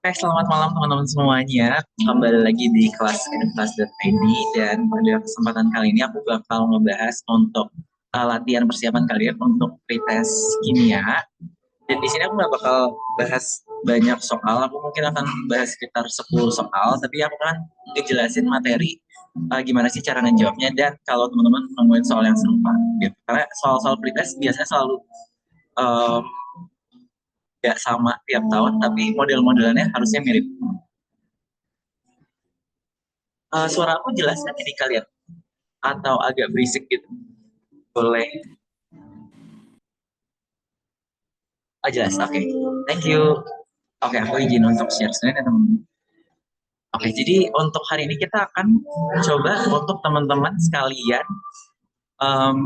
Selamat malam teman-teman semuanya. Kembali lagi di kelas edukasi.id dan pada kesempatan kali ini aku bakal ngebahas untuk latihan persiapan kalian untuk pretest kimia. Dan di sini aku nggak bakal bahas banyak soal, aku mungkin akan bahas sekitar 10 soal, tapi aku akan ngejelasin materi gimana sih cara ngejawabnya dan kalau teman-teman nemuin soal yang serupa gitu. Karena soal-soal pretest biasanya selalu um, nggak sama tiap tahun, tapi model-modelannya harusnya mirip. Suara aku jelas nggak di kalian? Atau agak berisik gitu? Boleh. Oh, jelas. Oke. Thank you. Oke, aku izin untuk share screen ya teman-teman. Oke, jadi untuk hari ini kita akan coba untuk teman-teman sekalian em,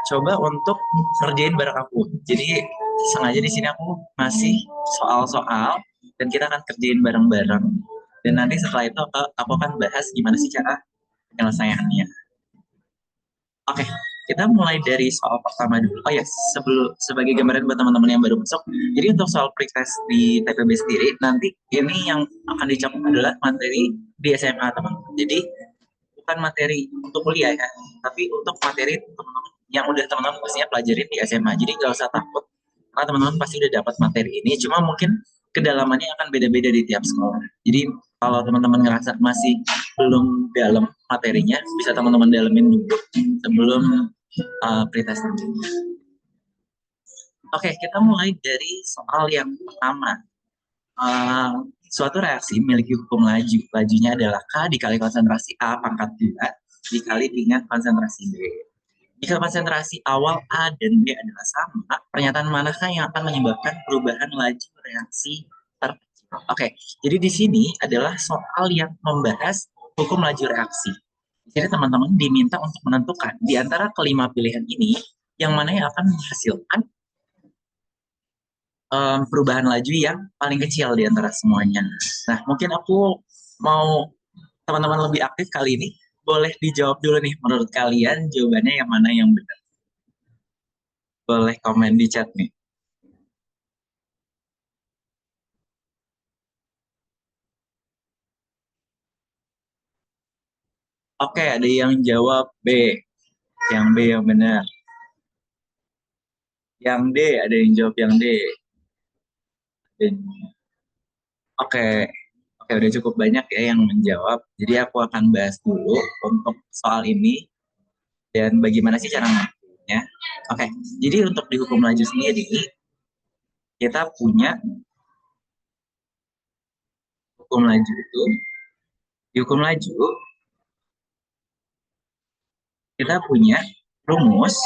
coba untuk ngerjain bareng aku. Jadi sengaja di sini aku masih soal-soal dan kita akan kerjain bareng-bareng. Dan nanti setelah itu aku akan bahas gimana sih cara penyelesaiannya. Oke, kita mulai dari soal pertama dulu. Oh ya, sebagai gambaran buat teman-teman yang baru masuk. Jadi untuk soal pretest di TPB sendiri, nanti ini yang akan dicakup adalah materi di SMA teman-teman. Jadi bukan materi untuk kuliah ya, tapi untuk materi teman-teman yang udah teman-teman pastinya pelajarin di SMA. Jadi nggak usah takut, karena teman-teman pasti udah dapat materi ini. Cuma mungkin kedalamannya akan beda-beda di tiap sekolah. Jadi kalau teman-teman ngerasa masih belum dalam materinya, bisa teman-teman dalemin dulu sebelum pretest nanti. Oke, kita mulai dari soal yang pertama. Suatu reaksi memiliki hukum laju. Lajunya adalah K dikali konsentrasi A pangkat 2 dikali dengan konsentrasi B. Jika konsentrasi awal A dan B adalah sama, pernyataan manakah yang akan menyebabkan perubahan laju reaksi terkecil? Oke, jadi di sini adalah soal yang membahas hukum laju reaksi. Jadi teman-teman diminta untuk menentukan di antara kelima pilihan ini, yang mana yang akan menghasilkan perubahan laju yang paling kecil di antara semuanya. Nah, mungkin aku mau teman-teman lebih aktif kali ini. Boleh dijawab dulu nih, menurut kalian jawabannya yang mana yang benar? Boleh komen di chat nih. Oke, ada yang jawab B. Yang B yang benar. Yang D, ada yang jawab yang D. Oke, oke udah cukup banyak ya yang menjawab. Jadi aku akan bahas dulu untuk soal ini dan bagaimana sih cara mengaturnya. Oke, jadi untuk dihukum laju sendiri, kita punya hukum laju itu, di hukum laju kita punya rumus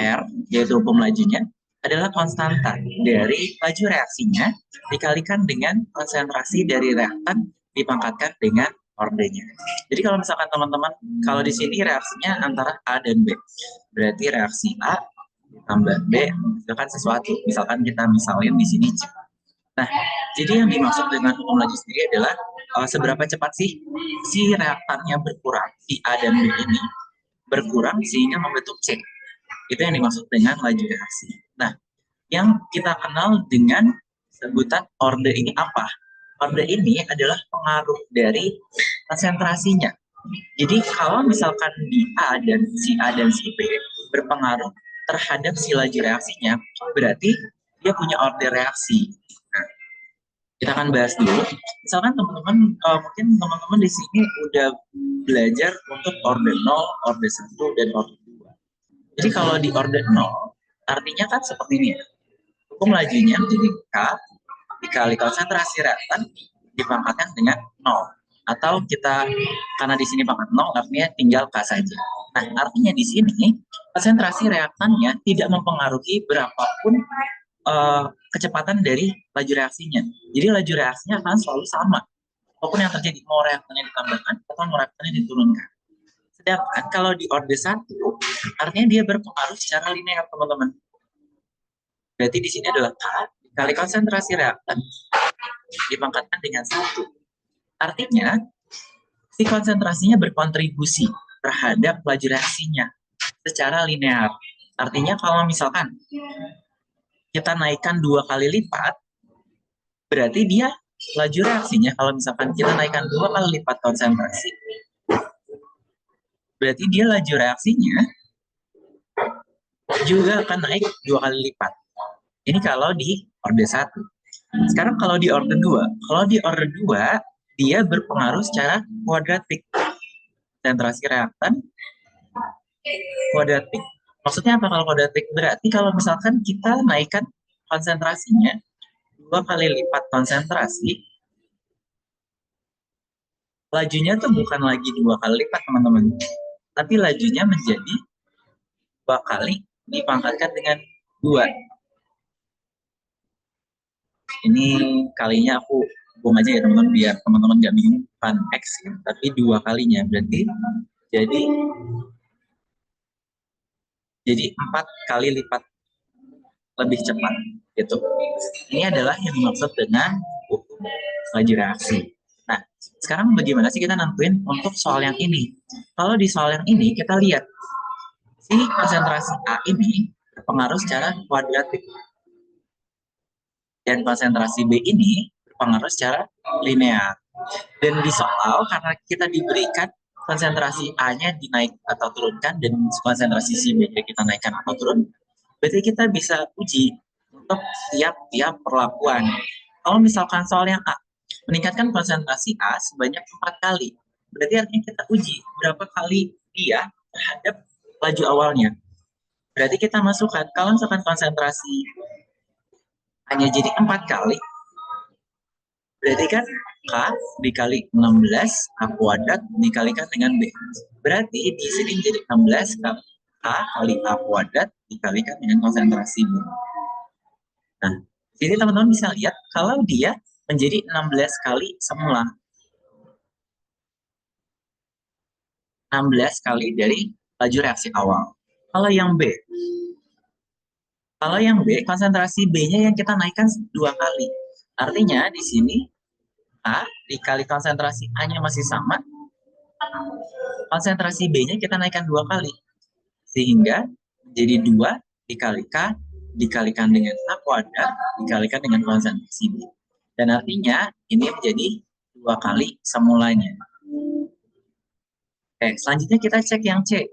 R, yaitu hukum lajunya, adalah konstanta dari laju reaksinya dikalikan dengan konsentrasi dari reaktan dipangkatkan dengan ordenya. Jadi kalau misalkan teman-teman, kalau di sini reaksinya antara A dan B, berarti reaksi A ditambah B menghasilkan sesuatu. Misalkan kita misalin di sini. Nah, jadi yang dimaksud dengan hukum laju sendiri adalah seberapa cepat sih si reaktannya berkurang, si A dan B ini berkurang sehingga membentuk C. Itu yang dimaksud dengan laju reaksi. Nah, yang kita kenal dengan sebutan orde ini apa? Orde ini adalah pengaruh dari konsentrasinya. Jadi kalau misalkan di A dan si B berpengaruh terhadap si laju reaksinya, berarti dia punya orde reaksi. Nah, kita akan bahas dulu. Misalkan teman-teman, mungkin teman-teman di sini udah belajar untuk orde 0, orde 1, dan orde 2. Jadi kalau di orde 0, artinya kan seperti ini ya. Hukum lajunya menjadi K dikali konsentrasi reaktan dipangkatkan dengan 0. Atau kita, karena di sini pangkat 0, artinya tinggal K saja. Nah, artinya di sini, konsentrasi reaktannya tidak mempengaruhi berapapun kecepatan dari laju reaksinya. Jadi laju reaksinya akan selalu sama. Apapun yang terjadi, mau reaktannya ditambahkan atau mau reaktannya diturunkan. Sedangkan kalau di orde 1, artinya dia berpengaruh secara linear, teman-teman. Berarti di sini adalah K dikali konsentrasi reaktan dipangkatkan dengan 1. Artinya, si konsentrasinya berkontribusi terhadap laju reaksinya secara linear. Artinya kalau misalkan kita naikkan 2 kali lipat, berarti dia laju reaksinya kalau misalkan kita naikkan 2 kali lipat konsentrasi, berarti dia laju reaksinya juga akan naik 2 kali lipat. Ini kalau di orde 1. Sekarang kalau di orde 2, dia berpengaruh secara kuadratik. Konsentrasi reaktan kuadratik. Maksudnya apa kalau kuadratik? Berarti kalau misalkan kita naikkan konsentrasinya 2 kali lipat konsentrasi, lajunya tuh bukan lagi 2 kali lipat, teman-teman. Tapi lajunya menjadi 2 kali dipangkatkan dengan 2. Ini kalinya aku buang aja ya, teman-teman, biar teman-teman nggak bingung, bukan X ya, tapi 2 kalinya. Berarti jadi 4 kali lipat lebih cepat gitu. Ini adalah yang dimaksud dengan hukum laju reaksi. Nah, sekarang bagaimana sih kita nentuin untuk soal yang ini? Kalau di soal yang ini kita lihat si konsentrasi A ini berpengaruh secara kuadratik dan konsentrasi B ini berpengaruh secara linear. Dan di soal karena kita diberikan konsentrasi A-nya dinaik atau turunkan dan konsentrasi si B-nya kita naikkan atau turun, berarti kita bisa uji untuk tiap-tiap perlakuan. Kalau misalkan soal yang A, meningkatkan konsentrasi A sebanyak 4 kali. Berarti artinya kita uji berapa kali dia terhadap laju awalnya. Berarti kita masukkan, kalau misalkan konsentrasi A-nya jadi 4 kali, berarti kan K dikali 16 A kuadrat dikalikan dengan B. Berarti di sini jadi 16 kali K kali A kuadrat dikalikan dengan konsentrasi B. Nah, jadi teman-teman bisa lihat kalau dia menjadi 16 kali semula. 16 kali dari laju reaksi awal. Kalau yang B, konsentrasi B-nya yang kita naikkan 2 kali. Artinya di sini A dikali konsentrasi A-nya masih sama, konsentrasi B-nya kita naikkan 2 kali. Sehingga jadi 2 dikali K dikalikan dengan A kuadrat dikalikan dengan konsentrasi B. Dan artinya ini menjadi 2 kali semulanya. Oke, selanjutnya kita cek yang C.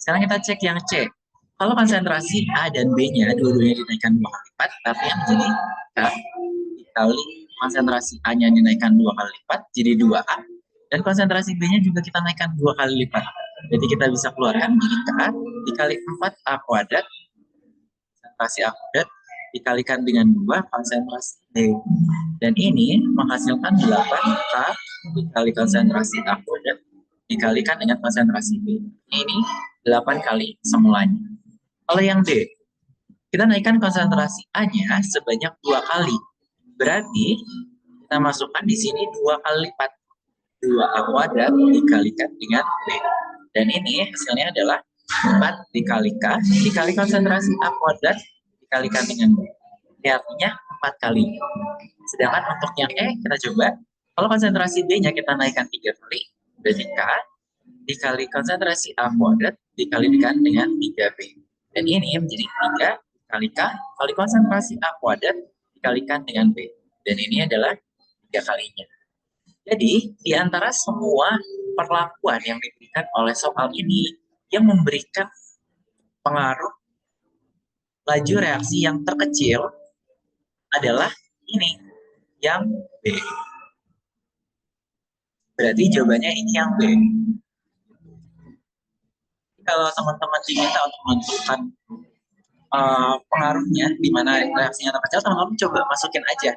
Sekarang kita cek yang C. Kalau konsentrasi A dan B-nya dua-duanya dinaikkan 2 kali lipat, tapi yang jadi K dikali konsentrasi A-nya dinaikkan 2 kali lipat, jadi 2A. Dan konsentrasi B-nya juga kita naikkan 2 kali lipat. Jadi kita bisa keluarkan jadi K dikali 4A kuadrat, konsentrasi A kuadrat, dikalikan dengan 2 konsentrasi B. Dan ini menghasilkan 8K dikali konsentrasi A kuadrat, dikalikan dengan konsentrasi B. Ini 8 kali semulanya. Kalau yang D, kita naikkan konsentrasi A-nya sebanyak 2 kali. Berarti kita masukkan di sini 2 kali lipat. 2A kuadrat dikalikan dengan B. Dan ini hasilnya adalah 4 dikali K dikali konsentrasi A kuadrat dikalikan dengan B. Ini artinya 4 kali. Sedangkan untuk yang E, kita coba. Kalau konsentrasi B-nya kita naikkan 3 kali, berarti K dikali konsentrasi A kuadrat dikalikan dengan 3B. Dan ini menjadi 3 kali K kali konsentrasi A kuadrat dikalikan dengan B. Dan ini adalah 3 kalinya. Jadi, di antara semua perlakuan yang diberikan oleh soal ini, yang memberikan pengaruh laju reaksi yang terkecil adalah ini, yang B. Berarti jawabannya ini yang B. Kalau teman-teman diminta untuk menentukan pengaruhnya di mana reaksinya terkecil, teman-teman coba masukin aja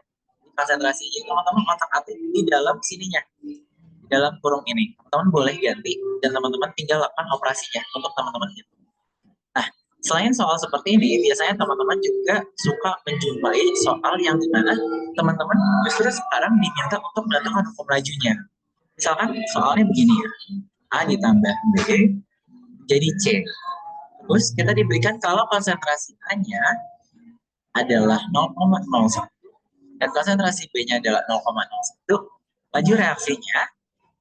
konsentrasi. Jadi teman-teman otak-atik di dalam sininya, di dalam kurung ini. Teman-teman boleh ganti dan teman-teman tinggal lakukan operasinya untuk teman-teman itu. Nah, selain soal seperti ini, biasanya teman-teman juga suka menjumpai soal yang dimana teman-teman justru sekarang diminta untuk menentukan hukum lajunya. Misalkan soalnya begini ya, A ditambah B jadi C. Terus kita diberikan kalau konsentrasi A-nya adalah 0,01 dan konsentrasi B-nya adalah 0,01, laju reaksinya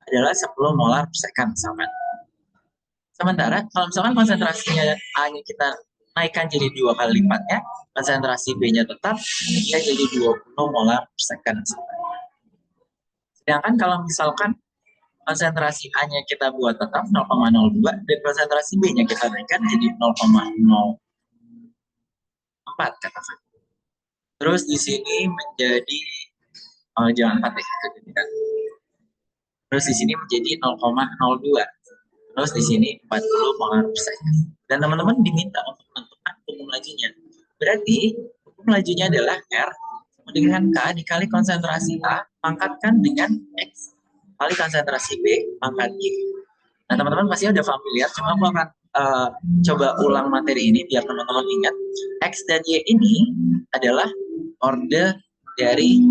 adalah 10 molar per second misalkan. Sementara kalau misalkan konsentrasinya A-nya kita naikkan jadi 2 kali lipatnya, konsentrasi B-nya tetap, dia jadi 20 molar per second. Sedangkan kalau misalkan konsentrasi A-nya kita buat tetap 0,02 dan konsentrasi B-nya kita naikkan jadi 0,04 katakan. Terus di sini menjadi jangan 4 ya. Terus di sini menjadi 0,02. Terus di sini 40 molar per second. Dan teman-teman diminta untuk menentukan hukum lajunya. Berarti hukum lajunya adalah R sama dengan K dikali konsentrasi A pangkatkan dengan X kali konsentrasi B pangkat Y. Nah, teman-teman pasti udah familiar, cuma aku akan coba ulang materi ini biar teman-teman ingat. X dan Y ini adalah orde dari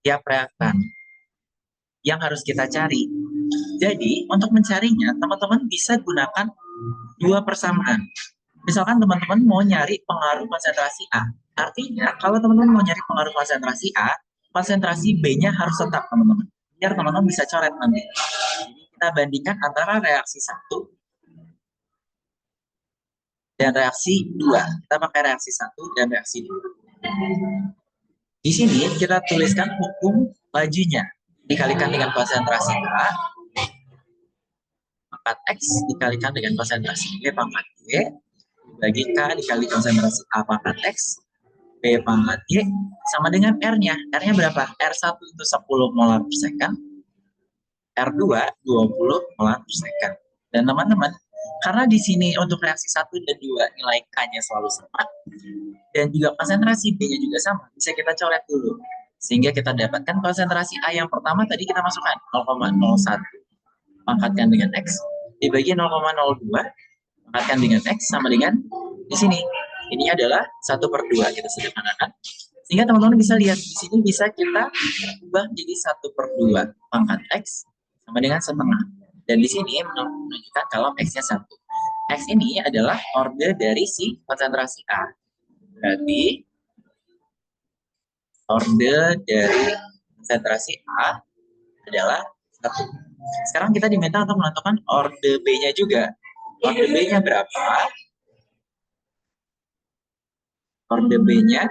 tiap reaktan yang harus kita cari. Jadi, untuk mencarinya, teman-teman bisa gunakan dua persamaan. Misalkan teman-teman mau nyari pengaruh konsentrasi A. Artinya, kalau teman-teman mau nyari pengaruh konsentrasi A, konsentrasi B-nya harus tetap, teman-teman. Biar teman-teman bisa coret nanti. Jadi, kita bandingkan antara reaksi 1 dan reaksi 2. Kita pakai reaksi 1 dan reaksi 2. Di sini, kita tuliskan hukum lajunya. Dikalikan dengan konsentrasi A, pangkat X dikalikan dengan konsentrasi B pangkat Y, bagi K dikali konsentrasi A pangkat X, B pangkat Y, sama dengan R-nya. R-nya berapa? R1 itu 10 molar per second, R2 20 molar per second. Dan teman-teman, karena di sini untuk reaksi 1 dan 2 nilai K-nya selalu sama, dan juga konsentrasi B-nya juga sama, bisa kita coret dulu. Sehingga kita dapatkan konsentrasi A yang pertama tadi kita masukkan 0,01 pangkatkan dengan X dibagi 0,02 pangkatkan dengan X sama dengan di sini. Ini adalah 1/2 kita sederhanakan. Sehingga teman-teman bisa lihat di sini bisa kita ubah jadi 1/2 pangkat X sama dengan setengah. Dan di sini menunjukkan kalau X-nya 1. X ini adalah orde dari si konsentrasi A. Berarti orde dari konsentrasi A adalah 1. Sekarang kita diminta untuk menentukan orde B-nya juga. Orde B-nya berapa? Orde B-nya,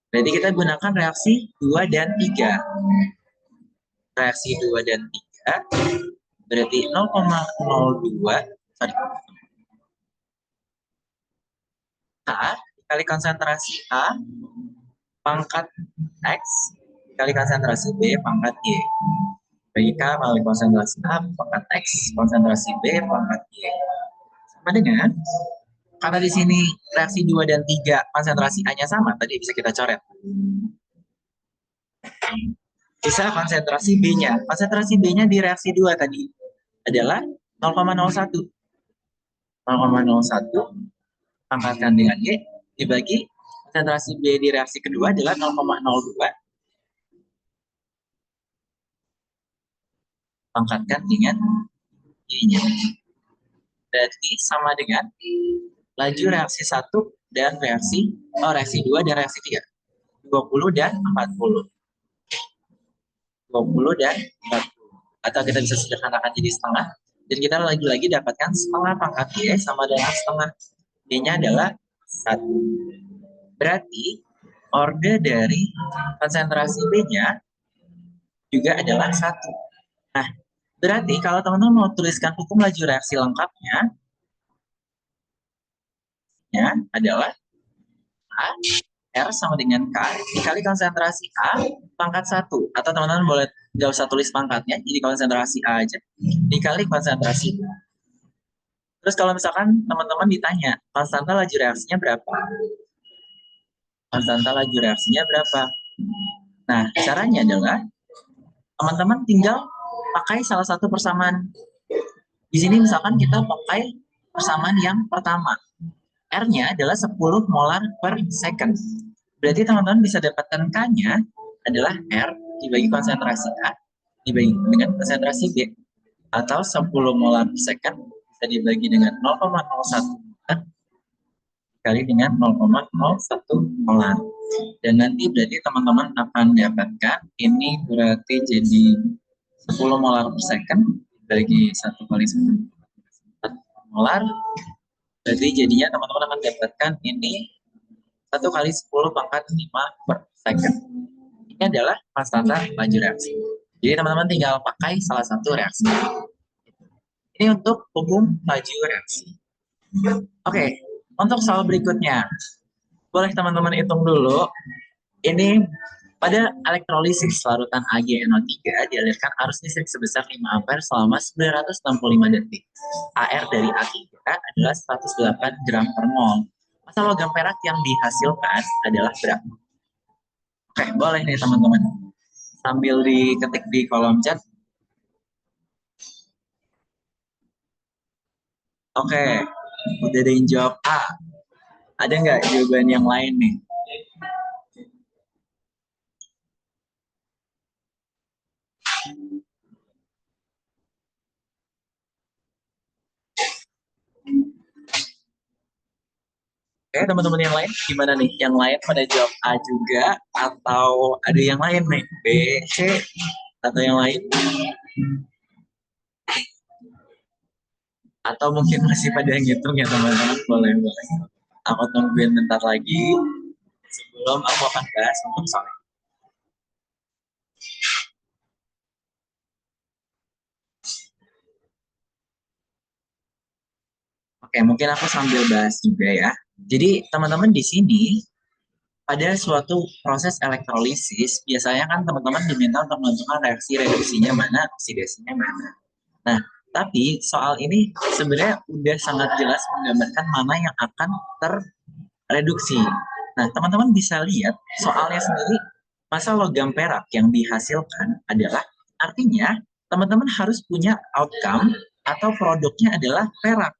berarti kita gunakan reaksi 2 dan 3. Reaksi 2 dan 3, berarti 0,02, A dikali konsentrasi A pangkat X dikali konsentrasi B pangkat Y. Bagi K kali konsentrasi A pangkat X konsentrasi B pangkat Y. Sama dengan, karena di sini reaksi 2 dan 3 konsentrasi A-nya sama, tadi bisa kita coret. Bisa konsentrasi B-nya. Konsentrasi B-nya di reaksi 2 tadi adalah 0,01. 0,01 pangkatkan dengan Y dibagi konsentrasi B di reaksi kedua adalah 0,02 pangkatkan dengan Y-nya. Berarti sama dengan laju reaksi 1 dan reaksi 2 dan reaksi 3. 20 dan 40. 20 dan 40. Atau kita bisa sederhanakan jadi setengah. Dan kita lagi-lagi dapatkan setengah pangkat Y sama dengan setengah. Y-nya adalah 1. Berarti orde dari konsentrasi B-nya juga adalah 1. Nah, berarti kalau teman-teman mau tuliskan hukum laju reaksi lengkapnya, ya adalah A, R sama dengan K dikali konsentrasi A pangkat 1. Atau teman-teman boleh nggak usah tulis pangkatnya, jadi konsentrasi A aja dikali konsentrasi B. Terus kalau misalkan teman-teman ditanya, konstanta laju reaksinya berapa? Konstanta laju reaksinya berapa? Nah, caranya adalah teman-teman tinggal pakai salah satu persamaan. Di sini misalkan kita pakai persamaan yang pertama. R-nya adalah 10 molar per second. Berarti teman-teman bisa dapatkan K-nya adalah R dibagi konsentrasi A dibagi dengan konsentrasi B. Atau 10 molar per second bisa dibagi dengan 0,01 dikali dengan 0,01 molar. Dan nanti berarti teman-teman akan dapatkan ini berarti jadi 10 molar per second dibagi 1 kali 1 molar Berarti jadinya teman-teman akan dapatkan ini 1 kali 10 pangkat 5 per second. Ini adalah konstanta laju reaksi. Jadi teman-teman tinggal pakai salah satu reaksi. Ini untuk umum laju reaksi. Oke, untuk soal berikutnya. Boleh teman-teman hitung dulu. Ini pada elektrolisis larutan AgNO3 dialirkan arus listrik sebesar 5 ampere selama 965 detik. AR dari A3 adalah 108 gram per mol. Massa logam perak yang dihasilkan adalah berapa? Oke, boleh nih teman-teman. Sambil diketik di kolom chat. Oke, udah ada yang jawab A. Ada nggak jawaban yang lain nih? Oke, teman-teman yang lain gimana nih? Yang lain pada jawab A juga atau ada yang lain nih? B, C, atau yang lain? Atau mungkin masih pada ngitung ya teman-teman? Boleh, boleh. Aku tungguin bentar lagi sebelum aku akan bahas untuk soal ini. Oke, mungkin aku sambil bahas juga ya. Jadi teman-teman di sini pada suatu proses elektrolisis, biasanya kan teman-teman diminta untuk menentukan reaksi reduksinya mana, oksidasinya mana. Nah, tapi soal ini sebenarnya udah sangat jelas menggambarkan mana yang akan terreduksi. Nah, teman-teman bisa lihat soalnya sendiri, massa logam perak yang dihasilkan adalah artinya teman-teman harus punya outcome atau produknya adalah perak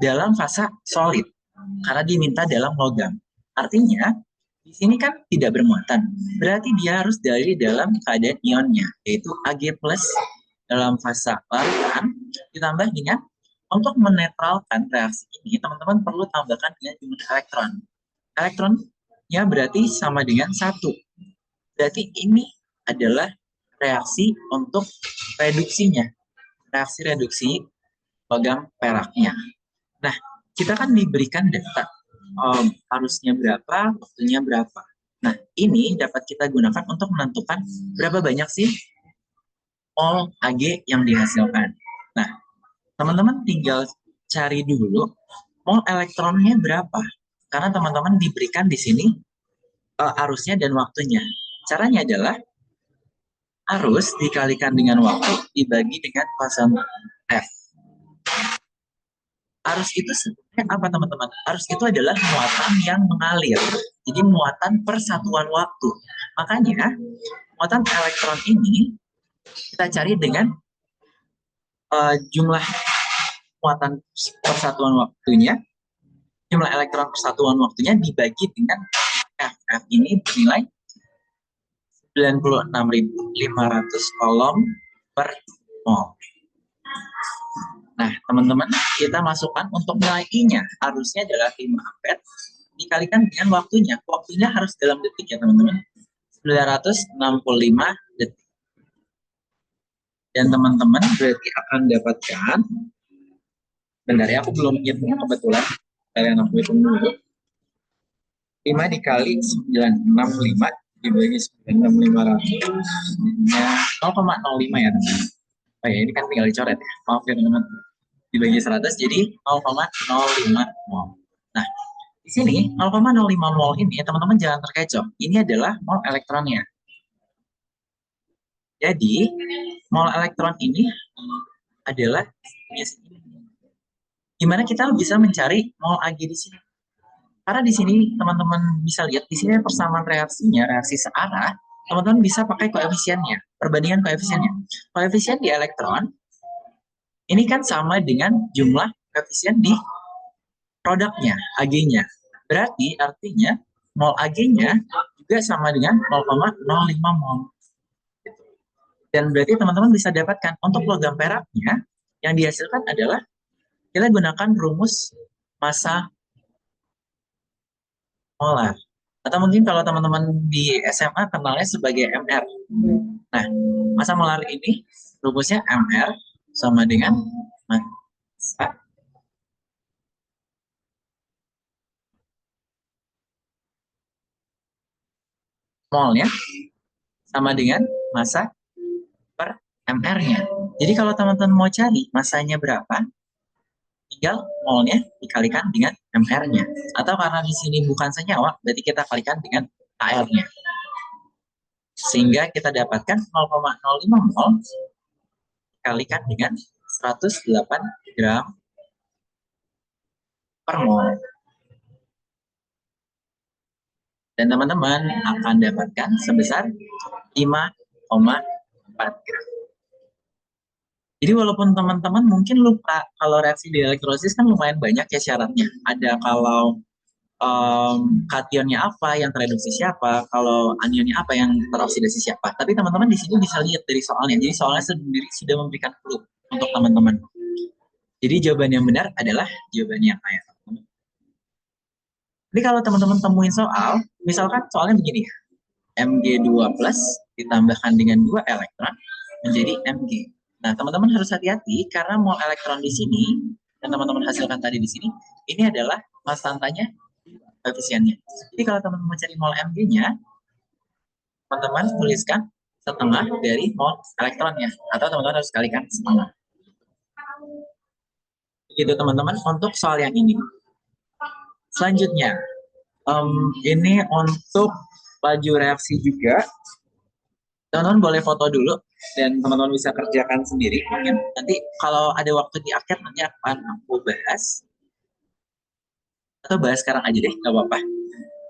dalam fase solid karena diminta dalam logam. Artinya di sini kan tidak bermuatan, berarti dia harus dari dalam keadaan ionnya, yaitu Ag plus dalam fase larutan, ditambah dengan untuk menetralkan reaksi ini, teman-teman perlu tambahkan dengan jumlah elektron. Elektronnya berarti sama dengan 1. Berarti ini adalah reaksi untuk reduksinya, reaksi reduksi logam peraknya. Nah, kita kan diberikan data harusnya berapa, waktunya berapa. Nah, ini dapat kita gunakan untuk menentukan berapa banyak sih mol Ag yang dihasilkan. Nah, teman-teman tinggal cari dulu mol elektronnya berapa. Karena teman-teman diberikan di sini arusnya dan waktunya. Caranya adalah arus dikalikan dengan waktu dibagi dengan konstan F. Arus itu sebenarnya apa teman-teman? Arus itu adalah muatan yang mengalir. Jadi muatan persatuan waktu. Makanya muatan elektron ini kita cari dengan jumlah muatan persatuan waktunya, jumlah elektron persatuan waktunya dibagi dengan F. F ini bernilai 96.500 kolom per mol. Nah, teman-teman, kita masukkan untuk nilai I-nya. Arusnya adalah 5 ampere dikalikan dengan waktunya. Waktunya harus dalam detik ya, teman-teman. 965 detik. Dan teman-teman berarti akan dapatkan, bentar ya, aku belum hitung kebetulan. Kalian aku hitung dulu. 5 dikali 965 dibagi 96.500 0,05 ya, teman-teman. Oh ya, ini kan tinggal dicoret ya. Maaf ya, teman-teman. Dibagi 100 jadi 0,05 mol. Nah, di sini 0,05 mol ini teman-teman jangan terkecoh. Ini adalah mol elektronnya. Jadi, mol elektron ini adalah gimana kita bisa mencari mol Ag di sini? Karena di sini teman-teman bisa lihat di sini persamaan reaksinya, reaksi searah, teman-teman bisa pakai koefisiennya, perbandingan koefisiennya. Koefisien di elektron ini kan sama dengan jumlah koefisien di produknya, Ag-nya. Berarti artinya mol Ag-nya juga sama dengan 0,05 mol. Dan berarti teman-teman bisa dapatkan untuk logam peraknya yang dihasilkan adalah kita gunakan rumus massa molar. Atau mungkin kalau teman-teman di SMA kenalnya sebagai MR. Nah, massa molar ini rumusnya MR sama dengan massa molnya sama dengan massa per mR-nya. Jadi kalau teman-teman mau cari massanya berapa, tinggal molnya dikalikan dengan mR-nya. Atau karena di sini bukan senyawa, berarti kita kalikan dengan AR-nya. Sehingga kita dapatkan 0,05 mol dikalikan dengan 108 gram per mol. Dan teman-teman akan dapatkan sebesar 5,4 gram. Jadi walaupun teman-teman mungkin lupa kalau reaksi di elektrolisis kan lumayan banyak ya syaratnya. Ada kalau kationnya apa yang tereduksi siapa, kalau anionnya apa yang teroksidasi siapa. Tapi teman-teman di sini bisa lihat dari soalnya. Jadi soalnya sendiri sudah memberikan clue untuk teman-teman. Jadi jawaban yang benar adalah jawaban yang A. Jadi kalau teman-teman temuin soal, misalkan soalnya begini ya, Mg2 plus ditambahkan dengan 2 elektron menjadi Mg. Nah, teman-teman harus hati-hati karena mol elektron di sini dan teman-teman hasilkan tadi di sini, ini adalah konstantanya koefisiennya. Jadi kalau teman-teman mencari mol Mg-nya, teman-teman tuliskan setengah dari mol elektronnya atau teman-teman harus kalikan setengah. Begitu teman-teman untuk soal yang ini. Selanjutnya, ini untuk laju reaksi juga. Teman-teman boleh foto dulu dan teman-teman bisa kerjakan sendiri. Mungkin nanti kalau ada waktu di akhir nanti akan aku bahas. Atau bahas sekarang aja deh, nggak apa-apa.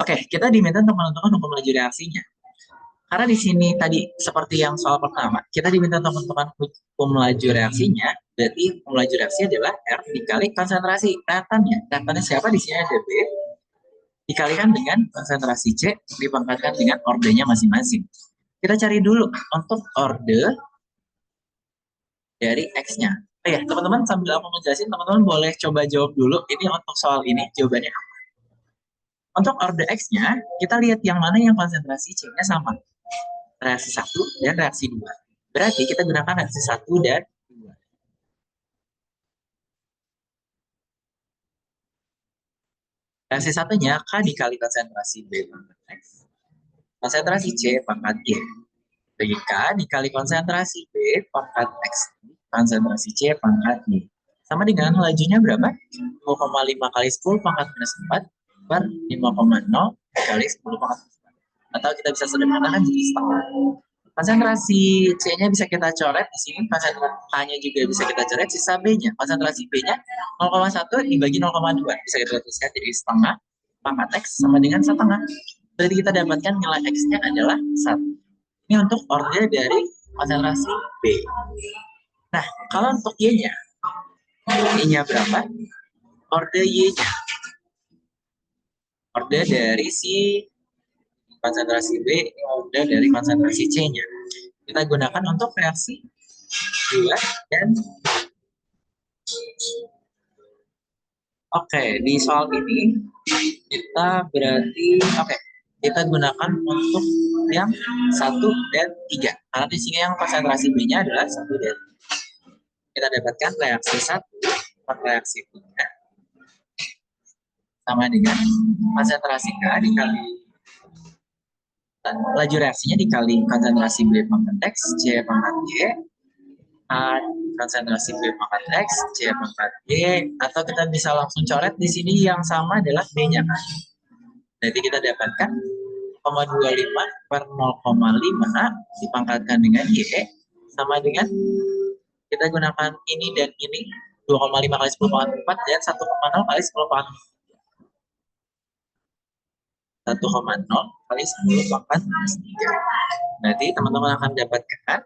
Oke, kita diminta untuk menentukan hukum laju reaksinya. Karena di sini tadi seperti yang soal pertama, kita diminta untuk menentukan hukum laju reaksinya. Berarti hukum laju reaksi adalah R dikali konsentrasi reaktannya. Reaktannya siapa? Di sini ada B dikalikan dengan konsentrasi C dipangkatkan dengan ordenya masing-masing. Kita cari dulu untuk orde dari X-nya. Oh ya, teman-teman sambil aku ngejelasin, teman-teman boleh coba jawab dulu. Ini untuk soal ini jawabannya apa? Untuk orde X-nya, kita lihat yang mana yang konsentrasi C-nya sama. Reaksi 1 dan reaksi 2. Berarti kita gunakan reaksi 1 dan 2. Reaksi satunya K dikali konsentrasi B pangkat X. Konsentrasi C pangkat Y. Bagi K dikali konsentrasi B pangkat X. Konsentrasi C pangkat Y. Sama dengan lajunya berapa? 2,5 kali 10 pangkat minus 4 per 5,0 kali 10 pangkat minus 4. Atau kita bisa sederhanakan jadi setengah. Konsentrasi C-nya bisa kita coret di sini, konsentrasi K-nya juga bisa kita coret, sisa B-nya. Konsentrasi B-nya 0,1 dibagi 0,2. Bisa kita tuliskan jadi setengah pangkat X sama dengan setengah. Berarti kita dapatkan nilai X-nya adalah 1. Ini untuk orde dari konsentrasi B. Nah, kalau untuk Y-nya, Y-nya berapa? Orde Y-nya. Orde dari si konsentrasi B, ini orde dari konsentrasi C-nya. Kita gunakan untuk reaksi 2 dan oke, di soal ini kita berarti kita gunakan untuk yang 1 dan 3. Karena di sini yang konsentrasi B-nya adalah 1 dan 3. Kita dapatkan reaksi 1 per reaksi 3 sama dengan konsentrasi K dikali laju reaksinya dikali konsentrasi B pangkat X, C pangkat Y, A konsentrasi B pangkat X, C pangkat Y, atau kita bisa langsung coret di sini yang sama adalah B-nya. Jadi kita dapatkan 0,25 per 0,5 dipangkatkan dengan Y sama dengan kita gunakan ini dan ini 2,5 kali 10 pangkat 4 dan 1,0 kali 10 pangkat 1,0 kali 10 pangkat 3. Nanti teman-teman akan dapatkan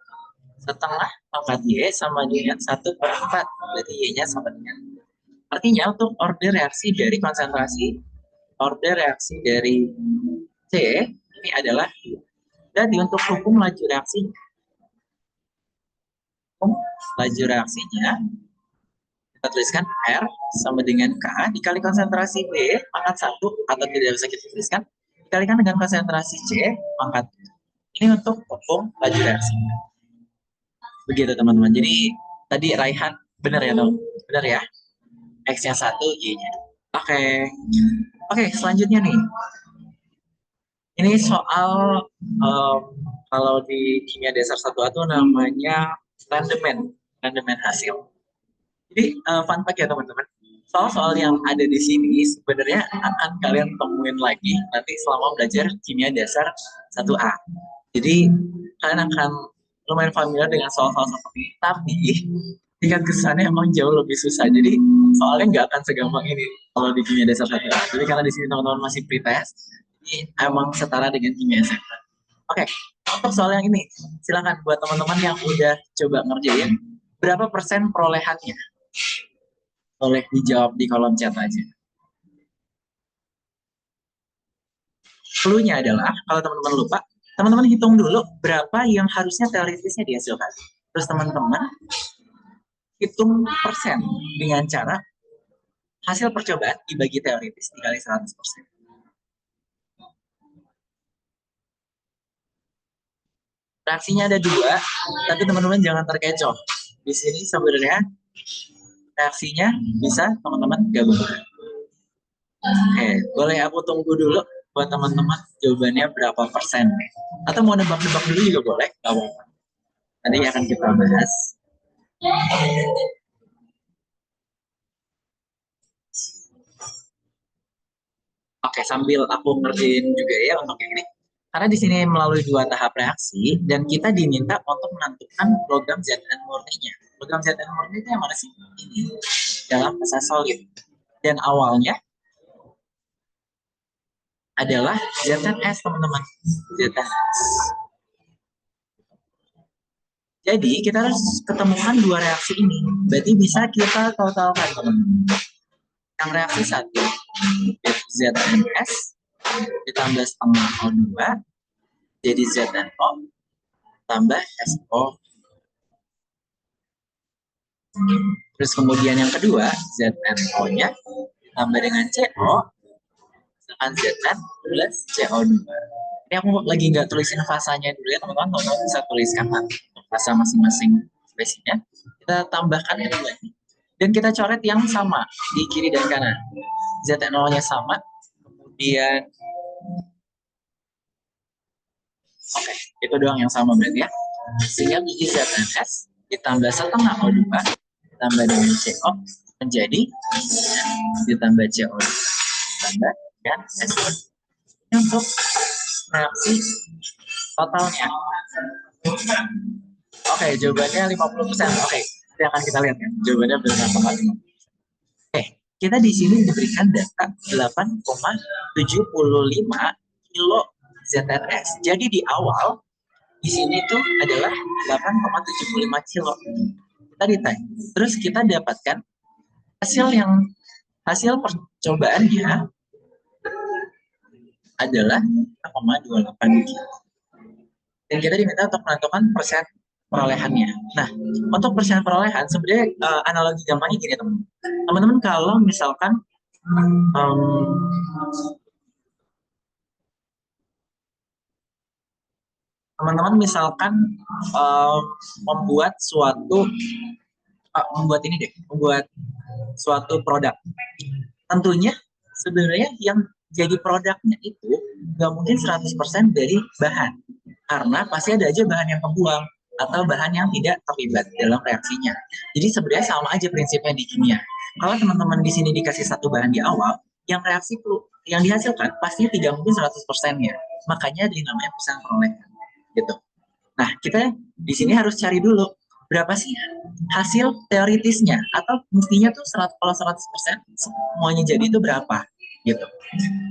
setengah pangkat Y sama dengan 1 per 4. Berarti Y-nya sama dengan. Artinya untuk orde reaksi dari konsentrasi, orde reaksi dari C, ini adalah 2. Jadi untuk hukum laju reaksinya, kita tuliskan R sama dengan K dikali konsentrasi B pangkat 1, atau tidak bisa kita tuliskan, dikalikan dengan konsentrasi C pangkat 2. Ini untuk hukum laju reaksi. Begitu teman-teman. Jadi tadi Raihan benar ya dong? Benar ya? X-nya 1, Y-nya. Oke, selanjutnya nih. Ini soal kalau di kimia dasar 1A itu namanya rendemen hasil. Jadi fun fact ya teman-teman, soal-soal yang ada di sini sebenarnya akan kalian temuin lagi nanti selama belajar kimia dasar 1A. Jadi kalian akan lumayan familiar dengan soal-soal seperti ini, tapi tingkat kesannya emang jauh lebih susah. Jadi soalnya nggak akan segampang ini kalau di kimia dasar 1A. Jadi karena di sini teman-teman masih pretest, ini emang setara dengan kimia SMA. Oke, untuk soal yang ini, silakan buat teman-teman yang udah coba ngerjain, berapa persen perolehannya? Boleh dijawab di kolom chat aja. Clue-nya adalah, kalau teman-teman lupa, teman-teman hitung dulu berapa yang harusnya teoritisnya dihasilkan. Terus teman-teman hitung persen dengan cara hasil percobaan dibagi teoritis dikali 100%. Reaksinya ada dua, tapi teman-teman jangan terkecoh. Di sini sebenarnya reaksinya bisa teman-teman gabungkan. Oke, boleh aku tunggu dulu buat teman-teman jawabannya berapa persen. Atau mau nebak-nebak dulu juga boleh, nggak apa-apa. Nanti akan kita bahas. Oke, sambil aku ngerjain juga ya untuk yang ini. Karena di sini melalui dua tahap reaksi, dan kita diminta untuk menentukan logam Zn murninya. Logam Zn murni itu yang mana sih? Ini, dalam fase solid. Dan awalnya adalah ZNS, teman-teman. ZNS. Jadi, kita harus ketemukan dua reaksi ini. Berarti bisa kita totalkan, teman-teman. Yang reaksi satu, ZNS ditambah setengah O2 jadi ZNO tambah SO. Terus kemudian yang kedua, ZNO-nya tambah dengan CO, misalkan Zn plus CO2. Ini aku lagi nggak tulisin fasanya dulu ya teman-teman, teman-teman bisa tuliskan fasa masing-masing spesiesnya. Kita tambahkan itu lagi. Dan kita coret yang sama di kiri dan kanan. ZNO-nya sama, kemudian oke, itu doang yang sama berarti ya. Sehingga biji ZNS ditambah setengah O2 ditambah dengan CO menjadi ditambah CO2 ditambah dengan SO. Ini untuk reaksi totalnya. Oke, jawabannya 50%. Oke, nanti akan kita lihat ya. Jawabannya berapa kali. Oke, kita di sini diberikan data 8,75 kilo ZNS. Jadi di awal di sini tuh adalah 8,75 kilo. Kita ditanya. Terus kita dapatkan hasil percobaannya adalah 0,28 kilo. Dan kita diminta untuk menentukan persen perolehannya. Nah, untuk persen perolehan sebenarnya analogi gampangnya gini teman-teman. Teman-teman kalau misalkan teman-teman misalkan membuat suatu produk, tentunya sebenarnya yang jadi produknya itu nggak mungkin 100% dari bahan, karena pasti ada aja bahan yang kebuang atau bahan yang tidak terlibat dalam reaksinya. Jadi sebenarnya sama aja prinsipnya di kimia. Kalau teman-teman di sini dikasih satu bahan di awal, yang yang dihasilkan pastinya tidak mungkin 100%-nya. Makanya dinamanya persen perolehan. Gitu. Nah, kita di sini harus cari dulu berapa sih hasil teoritisnya, atau mestinya tuh kalau 100% semuanya jadi itu berapa gitu.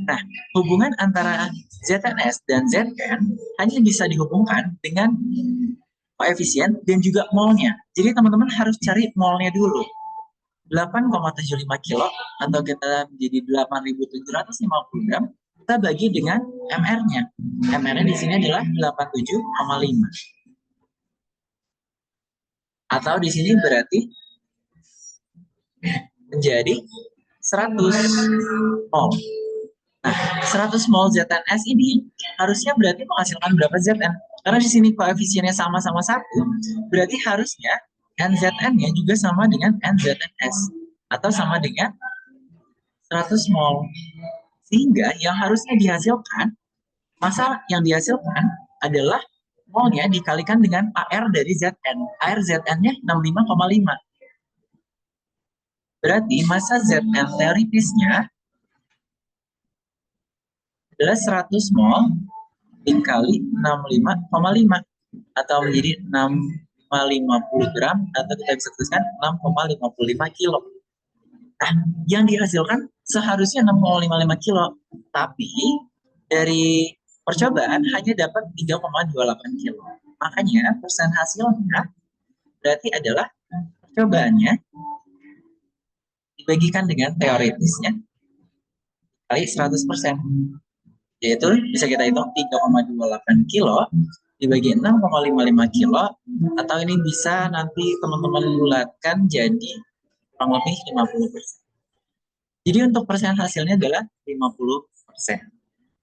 Nah, hubungan antara ZNS dan Zn hanya bisa dihubungkan dengan koefisien dan juga molnya. Jadi teman-teman harus cari molnya dulu. 8,75 kilo atau kita jadi 8.750 gram, kita bagi dengan MR-nya. MR-nya di sini adalah 87,5. Atau di sini berarti menjadi 100 mol. Nah, 100 mol ZNS ini harusnya berarti menghasilkan berapa Zn? Karena di sini koefisiennya sama-sama 1, berarti harusnya NZN-nya juga sama dengan NZNS atau sama dengan 100 mol. Sehingga yang harusnya dihasilkan massa yang dihasilkan adalah molnya dikalikan dengan AR dari Zn. AR Zn-nya 65,5. Berarti massa Zn teoritisnya adalah 100 mol dikali 65,5 atau menjadi 6,50 gram atau kita bisa tuliskan 6,55 kilo. Nah, yang dihasilkan seharusnya 6,55 kilo, tapi dari percobaan hanya dapat 3,28 kilo. Makanya persen hasilnya berarti adalah percobaannya dibagikan dengan teoritisnya kali 100%. Yaitu bisa kita hitung 3,28 kilo dibagi 6,55 kilo, atau ini bisa nanti teman-teman bulatkan jadi kurang lebih 50%. Jadi untuk persen hasilnya adalah 50%.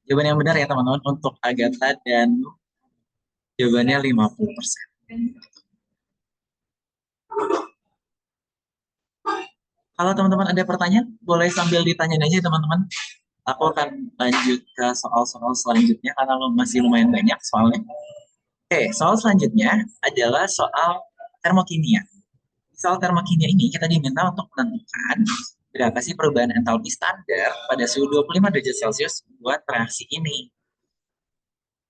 Jawaban yang benar ya teman-teman untuk Agatha dan jawabannya 50%. Kalau teman-teman ada pertanyaan, boleh sambil ditanya aja teman-teman. Aku akan lanjut ke soal-soal selanjutnya karena masih lumayan banyak soalnya. Oke, soal selanjutnya adalah soal termokimia. Soal termokimia ini kita diminta untuk menentukan berapa sih perubahan entalpi standar pada suhu 25 derajat Celcius buat reaksi ini.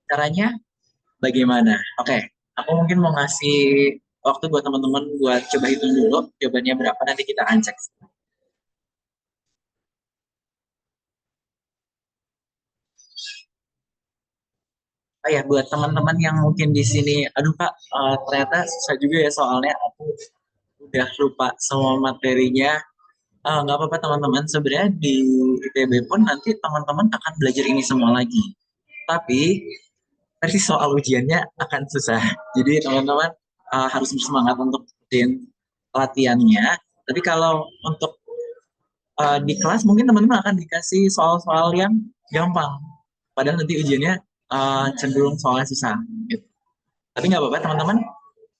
Caranya bagaimana? Oke, aku mungkin mau ngasih waktu buat teman-teman buat coba hitung dulu jawabannya berapa, nanti kita akan cek. Oh ya, buat teman-teman yang mungkin di sini, aduh Kak, ternyata susah juga ya soalnya aku udah lupa semua materinya. Nggak apa-apa teman-teman, sebenarnya di ITB pun nanti teman-teman akan belajar ini semua lagi. Tapi versi soal ujiannya akan susah. Jadi teman-teman harus bersemangat untuk bikin latihannya. Tapi kalau untuk di kelas mungkin teman-teman akan dikasih soal-soal yang gampang. Padahal nanti ujiannya cenderung soalnya susah. Gitu. Tapi nggak apa-apa teman-teman.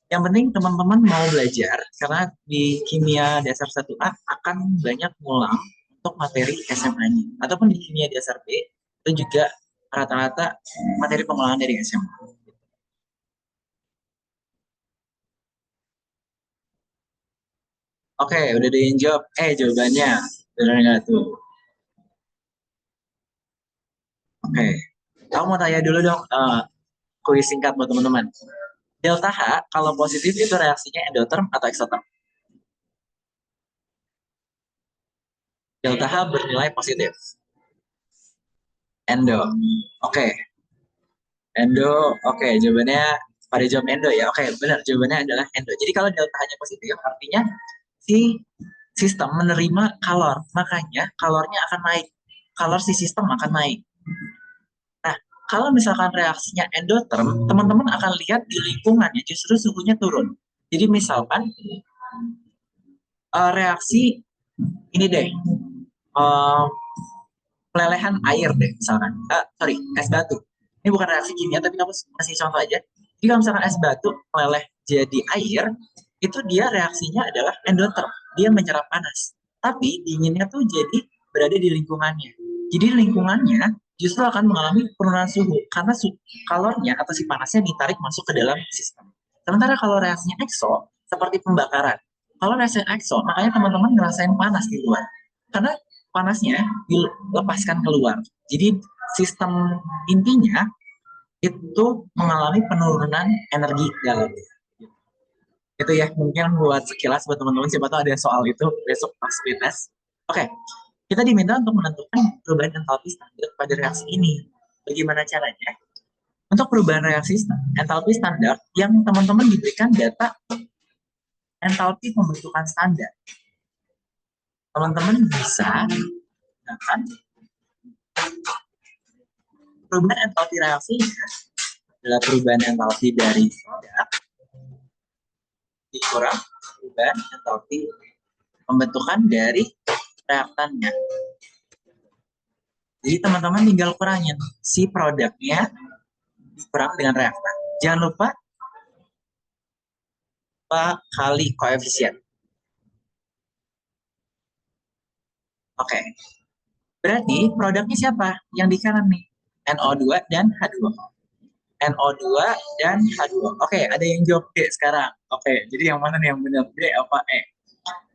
Yang penting teman-teman mau belajar karena di kimia dasar 1A akan banyak ngulang untuk materi SMA-nya. Ataupun di kimia dasar B itu juga rata-rata materi pengulangan dari SMA. Oke, udah ada yang jawab. Jawabannya. Benar nggak tuh? Oke. Kamu mau tanya dulu dong, kuis singkat buat teman-teman. Delta H, kalau positif itu reaksinya endoterm atau eksoterm? Delta H bernilai positif. Endo. Oke. Endo, oke, jawabannya pada jawab endo ya. Oke, benar, jawabannya adalah endo. Jadi kalau delta H-nya positif, artinya si sistem menerima kalor. Makanya kalornya akan naik. Kalor si sistem akan naik. Nah, kalau misalkan reaksinya endoterm, teman-teman akan lihat di lingkungannya justru suhunya turun. Jadi misalkan reaksi ini deh, uh, pelelehan air deh misalkan. Sorry, es batu. Ini bukan reaksi kimia, tapi kamu kasih contoh aja. Jadi kalau misalkan es batu meleleh jadi air, itu dia reaksinya adalah endoterm. Dia menyerap panas. Tapi dinginnya tuh jadi berada di lingkungannya. Jadi lingkungannya justru akan mengalami penurunan suhu karena kalornya atau si panasnya ditarik masuk ke dalam sistem. Sementara kalau reaksinya exo seperti pembakaran. Kalau reaksinya exo, makanya teman-teman ngerasain panas di luar. Karena panasnya dilepaskan keluar. Jadi sistem intinya itu mengalami penurunan energi dalam. Itu ya mungkin buat sekilas buat teman-teman, siapa tahu ada soal itu besok pas tes. Oke, kita diminta untuk menentukan perubahan entalpi standar pada reaksi ini. Bagaimana caranya? Untuk perubahan reaksi entalpi standar yang teman-teman diberikan data entalpi pembentukan standar. Teman-teman bisa gunakan perubahan entalpi reaksinya adalah perubahan entalpi dari produk dikurang perubahan entalpi pembentukan dari reaktannya. Jadi teman-teman tinggal kurangin si produknya dikurang dengan reaktan. Jangan lupa kali koefisien. Oke. Berarti produknya siapa? Yang di kanan nih. NO2 dan H2O. NO2 dan H2O. Oke, ada yang jawab D sekarang. Oke, jadi yang mana nih yang benar? D apa E?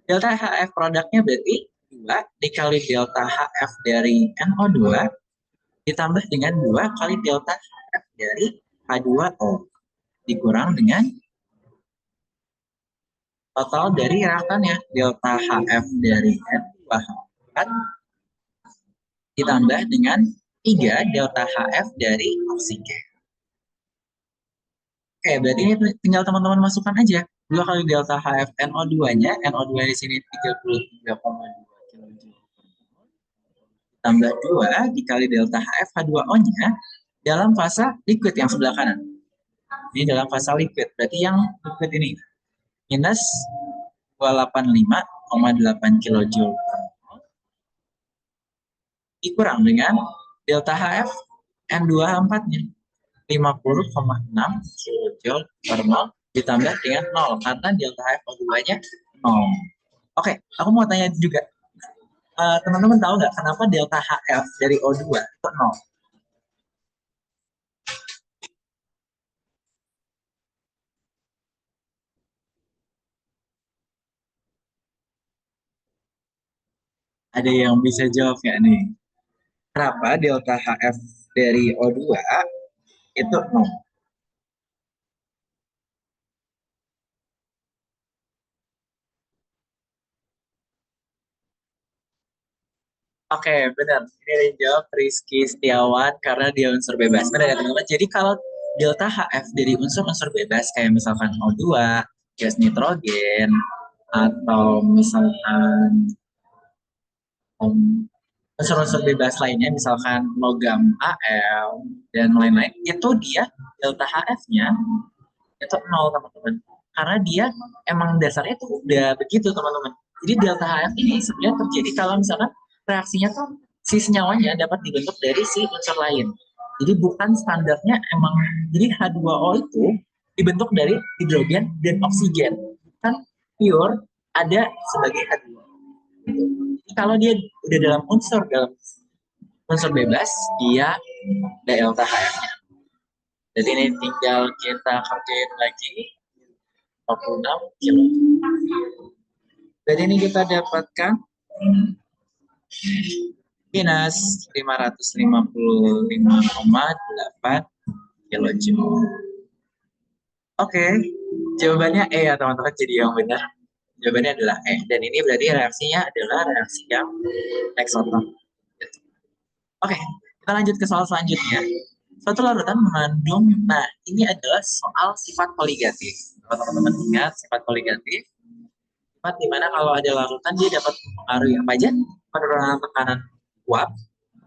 Delta HF produknya berarti 2 dikali delta HF dari NO2 ditambah dengan 2 kali delta HF dari H2O dikurang dengan total dari reaktannya, delta HF dari N2H4 ditambah dengan 3 delta HF dari oksigen. Oke, berarti ini tinggal teman-teman masukkan aja. 2 kali delta HF NO2-nya, NO2 di sini 33,2 kJ. Tambah 2 dikali delta HF H2O-nya dalam fase liquid yang sebelah kanan. Ini dalam fase liquid, berarti yang liquid ini minus 285,8 kJ dikurang dengan delta HF N2H4-nya 50,6 kJ per mol ditambah dengan 0 karena delta HFO2-nya 0. Oke, aku mau tanya juga. Teman-teman tahu nggak kenapa delta HF dari O2 itu 0? Ada yang bisa jawab nggak nih? Kenapa delta HF dari O2 itu 0? Oke, benar. Ini yang jawab Rizky Setiawan karena dia unsur bebas. Benar ya teman-teman? Jadi kalau delta HF dari unsur-unsur bebas kayak misalkan O2, gas nitrogen, atau misalkan unsur-unsur bebas lainnya, misalkan logam Al, dan lain-lain, itu dia delta HF-nya itu 0, teman-teman. Karena dia emang dasarnya tuh udah begitu, teman-teman. Jadi delta HF ini sebenarnya terjadi kalau misalkan reaksinya tuh si senyawanya dapat dibentuk dari si unsur lain. Jadi bukan standarnya emang, jadi H2O itu dibentuk dari hidrogen dan oksigen. Kan pure ada sebagai H2O. Kalau dia udah dalam unsur bebas, dia delta HF-nya. Jadi ini tinggal kita kerjain lagi 46 kilo. Jadi ini kita dapatkan minus 555,8 kilojoule. Oke, jawabannya E ya teman-teman, jadi yang benar. Jawabannya adalah E. Dan ini berarti reaksinya adalah reaksi yang eksoton. Oke, kita lanjut ke soal selanjutnya. Suatu larutan mengandung, nah ini adalah soal sifat koligatif. Kalau teman-teman ingat sifat koligatif, sifat dimana kalau ada larutan dia dapat mempengaruhi apa aja? Penurunan tekanan uap,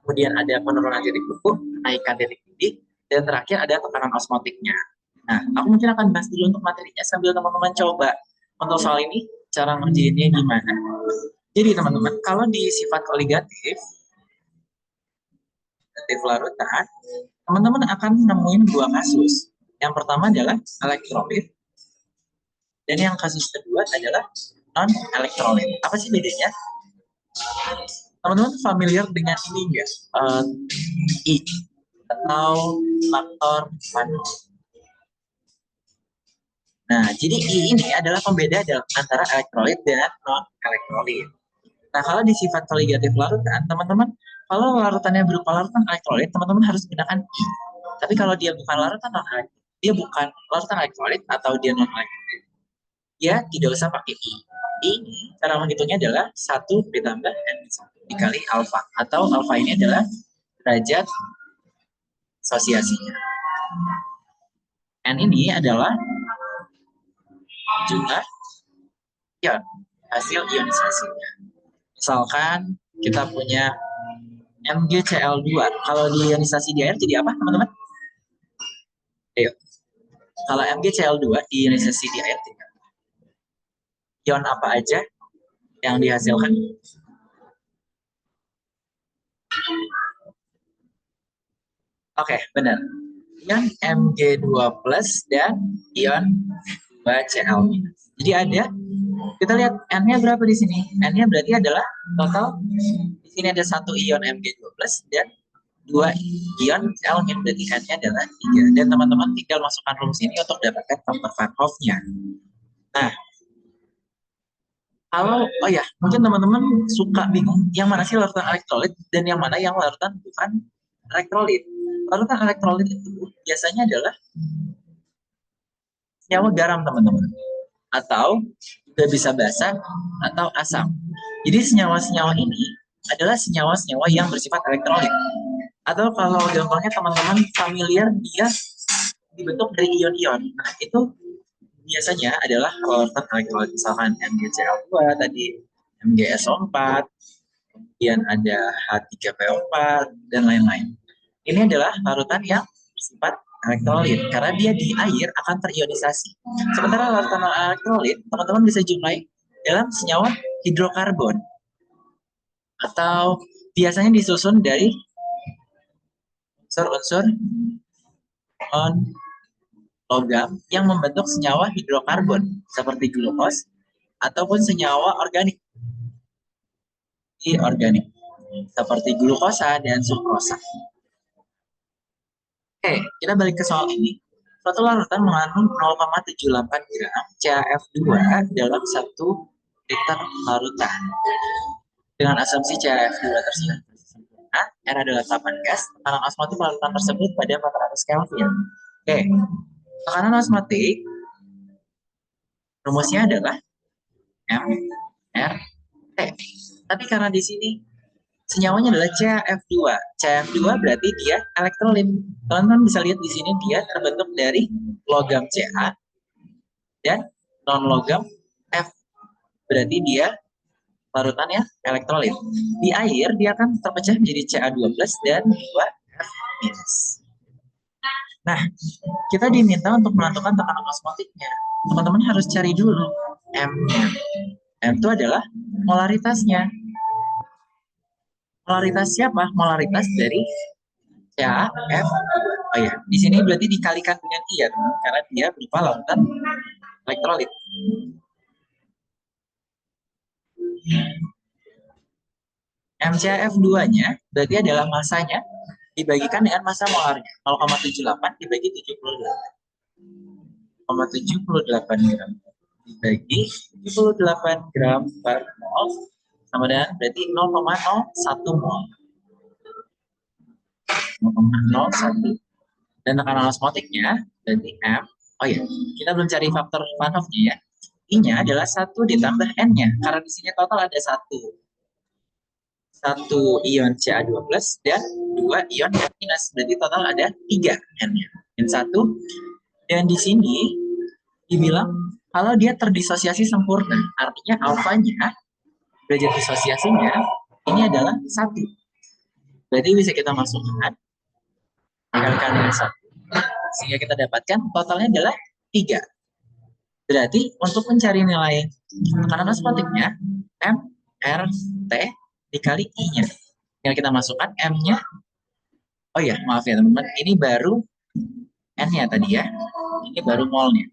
kemudian ada penurunan titik beku, kenaikan titik didih, dan terakhir ada tekanan osmotiknya. Nah, aku mungkin akan bahas dulu untuk materinya sambil teman-teman coba untuk soal ini cara ngerjainnya gimana. Jadi teman-teman, kalau di sifat koligatif larutan, teman-teman akan nemuin dua kasus. Yang pertama adalah elektrolit, dan yang kasus kedua adalah non-elektrolit. Apa sih bedanya? Teman-teman familiar dengan ini nggak? I atau faktor Pareto. Nah, jadi I ini adalah pembeda antara elektrolit dan non-elektrolit. Nah, kalau di sifat koligatif larutan, teman-teman, kalau larutannya berupa larutan elektrolit, teman-teman harus gunakan I. Tapi kalau dia bukan larutan larutan elektrolit atau dia non-elektrolit, ya tidak usah pakai I. Ini cara menghitungnya adalah 1 ditambah N1 dikali alfa. Atau alfa ini adalah derajat asosiasinya. N ini adalah jumlah ion, hasil ionisasinya. Misalkan kita punya MgCl2. Kalau di ionisasi di air jadi apa, teman-teman? Ayo. Kalau MgCl2 di ionisasi di air jadi apa? Ion apa aja yang dihasilkan? Oke, benar. Ion Mg2+ dan ion 2Cl-. Jadi ada, kita lihat N-nya berapa di sini? N-nya berarti adalah total, di sini ada 1 ion Mg2+ dan 2 ion elemen, berarti N-nya adalah 3. Dan teman-teman tinggal masukkan rumus ini untuk dapatkan faktor Van Hoff-nya. Nah, kalau, oh ya, mungkin teman-teman suka bingung, yang mana sih larutan elektrolit dan yang mana yang larutan bukan elektrolit. Larutan elektrolit itu biasanya adalah senyawa garam, teman-teman. Atau juga bisa basa atau asam. Jadi senyawa-senyawa ini adalah senyawa-senyawa yang bersifat elektrolit. Atau kalau gampangnya teman-teman familiar, dia dibentuk dari ion-ion. Nah, itu biasanya adalah larutan elektrolit, misalkan MgCl2 tadi, MgSO4, kemudian ada H3PO4 dan lain-lain. Ini adalah larutan yang bersifat elektrolit karena dia di air akan terionisasi. Sementara larutan elektrolit teman-teman bisa jumpai dalam senyawa hidrokarbon atau biasanya disusun dari unsur-unsur logam yang membentuk senyawa hidrokarbon seperti glukos ataupun senyawa organik seperti glukosa dan sukrosa. Oke, kita balik ke soal ini. Suatu larutan mengandung 0,78 gram CaF2 dalam 1 liter larutan. Dengan asumsi CaF2 tersebut sempurna, R adalah 8 gas, tekanan osmotik larutan tersebut pada 400 Kelvin. Oke, tekanan osmotik rumusnya adalah MRT. Tapi karena di sini senyawanya adalah CaF2. CaF2 berarti dia elektrolit. Teman-teman bisa lihat di sini dia terbentuk dari logam Ca dan non-logam F. Berarti dia larutannya elektrolit. Di air dia akan terpecah menjadi Ca12 dan 2F-. Nah, kita diminta untuk menentukan tekanan osmotiknya. Teman-teman harus cari dulu M-nya. M itu adalah molaritasnya. Molaritas siapa? Molaritas dari CaF. Oh ya, di sini berarti dikalikan dengan ion karena dia berupa larutan elektrolit. MCaF2-nya berarti adalah masanya dibagikan dengan massa molarnya. 0,78 dibagi 78 gram dibagi 78 gram per mol sama dengan berarti 0,01 mol. 0,01. Dan tekanan osmotiknya berarti M. Oh ya, kita belum cari faktor Van Hoff-nya ya. I-nya adalah 1 ditambah N-nya. Karena di sini total ada 1 ion Ca12 dan 2 ion F-. Berarti total ada 3 N-nya. N1. Dan di sini dibilang kalau dia terdisosiasi sempurna, artinya alfanya, derajat disosiasinya, ini adalah 1. Berarti bisa kita masukkan dikalikan dengan 1. Sehingga kita dapatkan totalnya adalah 3. Berarti untuk mencari nilai tekanan osmotiknya, MRT dikali I-nya. Tinggal kita masukkan M-nya. Oh ya, maaf ya teman-teman, ini baru N-nya tadi ya. Ini baru molnya.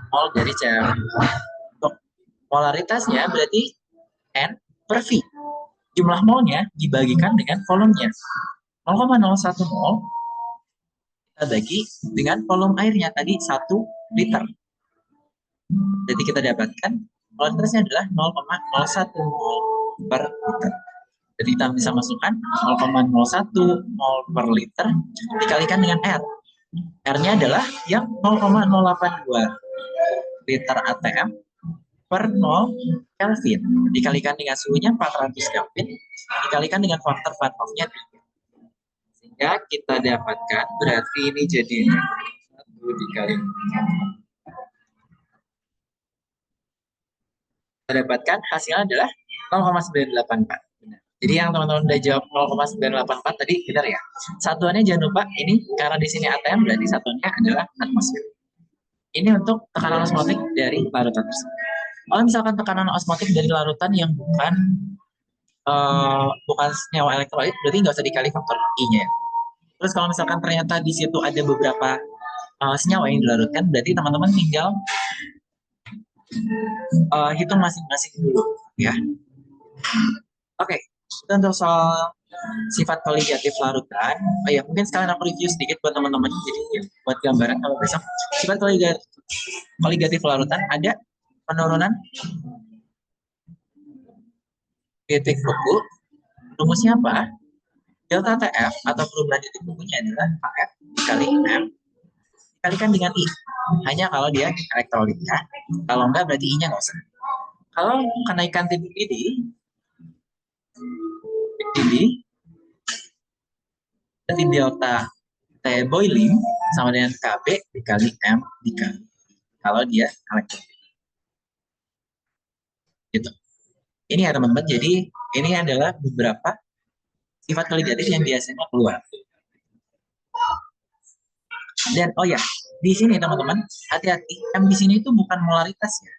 Mol dari Ca. Untuk polaritasnya berarti N per V. Jumlah molnya dibagikan dengan volumenya. 0,01 mol kita bagi dengan volume airnya tadi 1 liter. Jadi kita dapatkan polaritasnya adalah 0,01 mol per liter. Jadi kita bisa masukkan 0,01 mol per liter dikalikan dengan R. R-nya adalah yang 0,082 liter ATM per 0 Kelvin. Dikalikan dengan suhunya 400 Kelvin, dikalikan dengan faktor Van Hoff-nya 3. Sehingga kita dapatkan, berarti ini jadi 1 dikali. Kita dapatkan hasilnya adalah 0,984. Jadi yang teman-teman udah jawab 0,984 tadi benar ya. Satuannya jangan lupa ini karena di sini ATM berarti satuannya adalah atmosfer. Ini untuk tekanan osmotik dari larutan tersebut. Kalau misalkan tekanan osmotik dari larutan yang bukan senyawa elektrolit berarti nggak usah dikali faktor I-nya. Terus kalau misalkan ternyata di situ ada beberapa senyawa yang dilarutkan berarti teman-teman tinggal hitung masing-masing dulu ya. Oke. Itu untuk soal sifat koligatif larutan. Oh ya, mungkin sekalian aku review sedikit buat teman-teman. Jadi ya, buat gambaran kalau besok sifat koligatif larutan ada penurunan titik beku. Rumusnya apa? Delta TF atau perubahan titik bekunya adalah KF dikali M dikalikan dengan I. Hanya kalau dia elektrolit ya. Kalau enggak berarti I-nya nggak usah. Kalau kenaikan titik ini berarti delta T boiling sama dengan KB dikali M dikali kalau dia elektrolit. Gitu. Ini ya teman-teman, jadi ini adalah beberapa sifat koligatif yang biasanya keluar. Dan oh ya, di sini teman-teman, hati-hati, M di sini itu bukan molaritas ya.